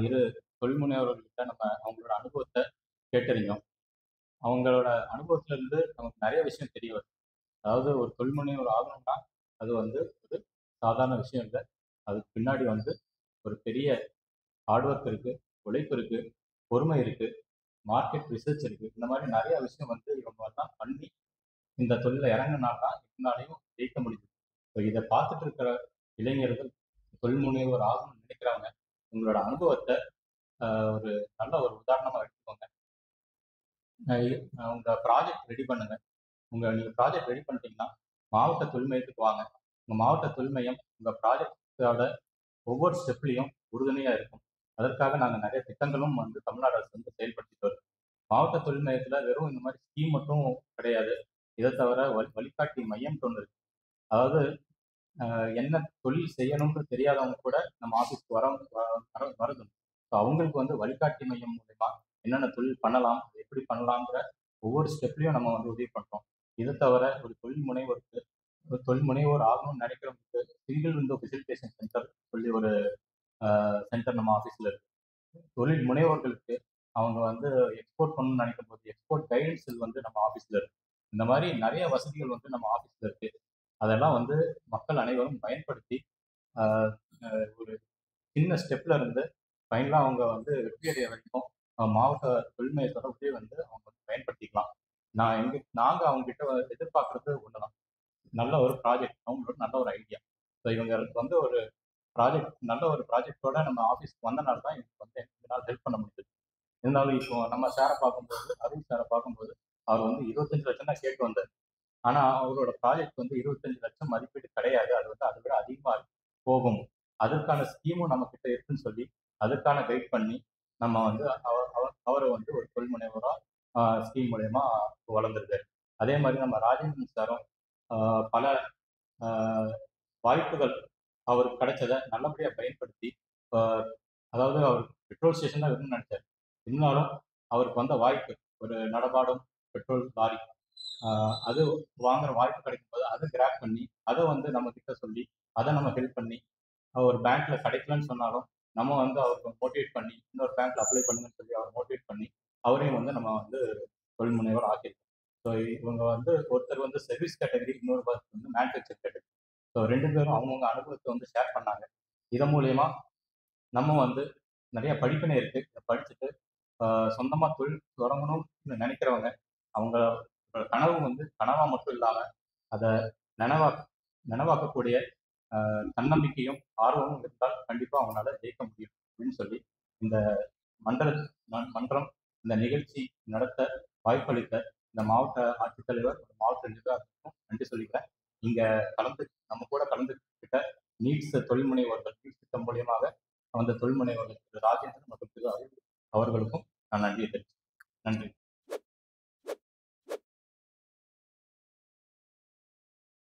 இரு தொழில்முனைவோர்கள்கிட்ட நம்ம அவங்களோட அனுபவத்த கேட்டறிஞ்சோம். அவங்களோட அனுபவத்துல இருந்து நமக்கு நிறைய விஷயம் தெரிய வருது. அதாவது ஒரு தொழில்முனைவோர் ஆகணும்னா, அது வந்து ஒரு சாதாரண விஷயம் இல்ல. அதுக்கு பின்னாடி வந்து ஒரு பெரிய ஹார்ட் ஒர்க் இருக்கு, உழைப்பு இருக்கு, பொறுமை இருக்கு, மார்க்கெட் ரிசர்ச் இருக்கு. இந்த மாதிரி நிறைய விஷயம் வந்து இவங்க எல்லாம் பண்ணி இந்த தொழில இறங்குனா தான் இதனாலையும் ஜெயிக்க முடியுது. ஸோ இத பார்த்துட்டு இருக்கிற இளைஞர்கள், தொழில் முனைவோர் ஆகணும்னு நினைக்கிறவங்க, உங்களோட அனுபவத்த ஒரு நல்ல ஒரு உதாரணமா எடுத்துக்கோங்க. உங்க ப்ராஜெக்ட் ரெடி பண்ணுங்க. நீங்க ப்ராஜெக்ட் ரெடி பண்ணிட்டீங்கன்னா, மாவட்ட தொழில் மையத்துக்கு வாங்க. உங்க மாவட்ட தொழில் மையம் உங்க ப்ராஜெக்ட்டோட ஒவ்வொரு ஸ்டெப்லயும் உறுதுணையா இருக்கும். அதற்காக நாங்க நிறைய திட்டங்களும் வந்து தமிழ்நாடு அரசு வந்து செயல்படுத்திட்டு வருது. மாவட்ட தொழில் மையத்துல வெறும் இந்த மாதிரி ஸ்கீம் மட்டும் கிடையாது. இதை தவிர வழிகாட்டி மையம் ஒண்ணு இருக்கு. அதாவது என்ன தொழில் செய்யணும்னு தெரியாதவங்க கூட நம்ம ஆஃபீஸ்க்கு வருது. ஸோ அவங்களுக்கு வந்து வழிகாட்டி மையம் மூலமா என்னென்ன தொழில் பண்ணலாம், எப்படி பண்ணலாங்கிற ஒவ்வொரு ஸ்டெப்லையும் நம்ம வந்து உதவி பண்றோம். இதை தவிர ஒரு தொழில் முனைவோர் ஆகணும்னு நினைக்கிறவங்களுக்கு சிங்கிள் விண்டோ ஃபெசிலிட்டேஷன் சென்டர் சொல்லி ஒரு சென்டர் நம்ம ஆஃபீஸில் இருக்கு. தொழில் முனைவோர்களுக்கு அவங்க வந்து எக்ஸ்போர்ட் பண்ணணும்னு நினைக்கும் போது எக்ஸ்போர்ட் கைடன்ஸ் வந்து நம்ம ஆஃபீஸில் இருக்கு. இந்த மாதிரி நிறைய வசதிகள் வந்து நம்ம ஆஃபீஸில் இருக்கு. அதெல்லாம் வந்து மக்கள் அனைவரும் பயன்படுத்தி ஒரு சின்ன ஸ்டெப்ல இருந்து ஃபைனலாக அவங்க வந்து வெற்றி அடைய வரைக்கும் மாவட்ட தொழில் மையத்தோட உதவி வந்து அவங்க வந்து பயன்படுத்திக்கலாம். நாங்கள் அவங்க கிட்ட எதிர்பார்க்கறது ஒண்ணுதான், நல்ல ஒரு ப்ராஜெக்ட், அவங்களோட நல்ல ஒரு ஐடியா. ஸோ இவங்களுக்கு வந்து நல்ல ஒரு ப்ராஜெக்டோட நம்ம ஆஃபீஸ்க்கு வந்தனால தான் இவங்களுக்கு வந்து எங்களால் ஹெல்ப் பண்ண முடியுது. இருந்தாலும் இப்போ நம்ம சாரை பார்க்கும்போது, அருண் சாரை பார்க்கும்போது, அவர் வந்து 25 லட்சம் தான் கேட்டு வந்தார். ஆனா அவரோட ப்ராஜெக்ட் வந்து 25 லட்சம் மதிப்பீடு கிடையாது. அது வந்து அதை விட அதிகமா போகும். அதற்கான ஸ்கீமும் நம்ம கிட்ட இருக்குன்னு சொல்லி அதற்கான கைட் பண்ணி நம்ம வந்து அவரை வந்து ஒரு தொழில் முனைவரா ஸ்கீம் மூலயமா வளர்ந்துருக்காரு. அதே மாதிரி நம்ம ராஜேந்திரன் சாரும் பல வாய்ப்புகள் அவருக்கு கிடைச்சதை நல்லபடியா பயன்படுத்தி, அதாவது அவர் பெட்ரோல் ஸ்டேஷன் தான் இருக்குன்னு நினைச்சாரு. இருந்தாலும் அவருக்கு வந்த வாய்ப்பு ஒரு நடமாடும் பெட்ரோல் லாரி, அது வாங்குற வாய்ப்பு கிடைக்கும் போது அதை கிராப் பண்ணி அதை வந்து நம்ம கிட்ட சொல்லி அதை நம்ம ஹெல்ப் பண்ணி, ஒரு பேங்க்ல கிடைக்கலன்னு சொன்னாலும் நம்ம வந்து அவருக்கு மோட்டிவேட் பண்ணி இன்னொரு பேங்க்ல அப்ளை பண்ணுங்கன்னு சொல்லி அவர் மோட்டிவேட் பண்ணி அவரையும் வந்து நம்ம வந்து தொழில் முனைவர் ஆக்கியிருக்கோம். ஸோ இவங்க வந்து ஒருத்தர் வந்து சர்வீஸ் கேட்டகரி, இன்னொரு பர்சன் வந்து மேனுஃபேக்சர் கேட்டகரி. ஸோ 2 பேரும் அவங்கவுங்க அனுபவத்தை வந்து ஷேர் பண்ணாங்க. இதன் மூலியமா நம்ம வந்து நிறைய படிப்பினை இருக்கு. இதை படிச்சுட்டு சொந்தமா தொழில் தொடங்கணும்னு நினைக்கிறவங்க, அவங்க கனவு வந்து கனவா மட்டும் இல்லாம அதை நனவா நனவாக்கக்கூடிய தன்னம்பிக்கையும் ஆர்வமும் இருந்தால் கண்டிப்பா அவங்களால ஜெயிக்க முடியும் அப்படின்னு சொல்லி இந்த மண்டல மன்றம் இந்த நிகழ்ச்சி நடத்த வாய்ப்பளித்த இந்த மாவட்ட ஆட்சித்தலைவர், மாவட்ட நிர்வாகத்துக்கும் நன்றி சொல்லிக்கிறேன். இங்க நம்ம கூட கலந்துக்கிட்ட நீட்ஸ் தொழில் முனைவோர்கள், நீட்ஸ் திட்டம் மூலியமாக அந்த தொழில் முனைவோர்கள் திரு ராஜேந்திரன் மற்றும் திரு அறிவு அவர்களுக்கும் நான் நன்றியை தெரிவித்துக்கிறேன்.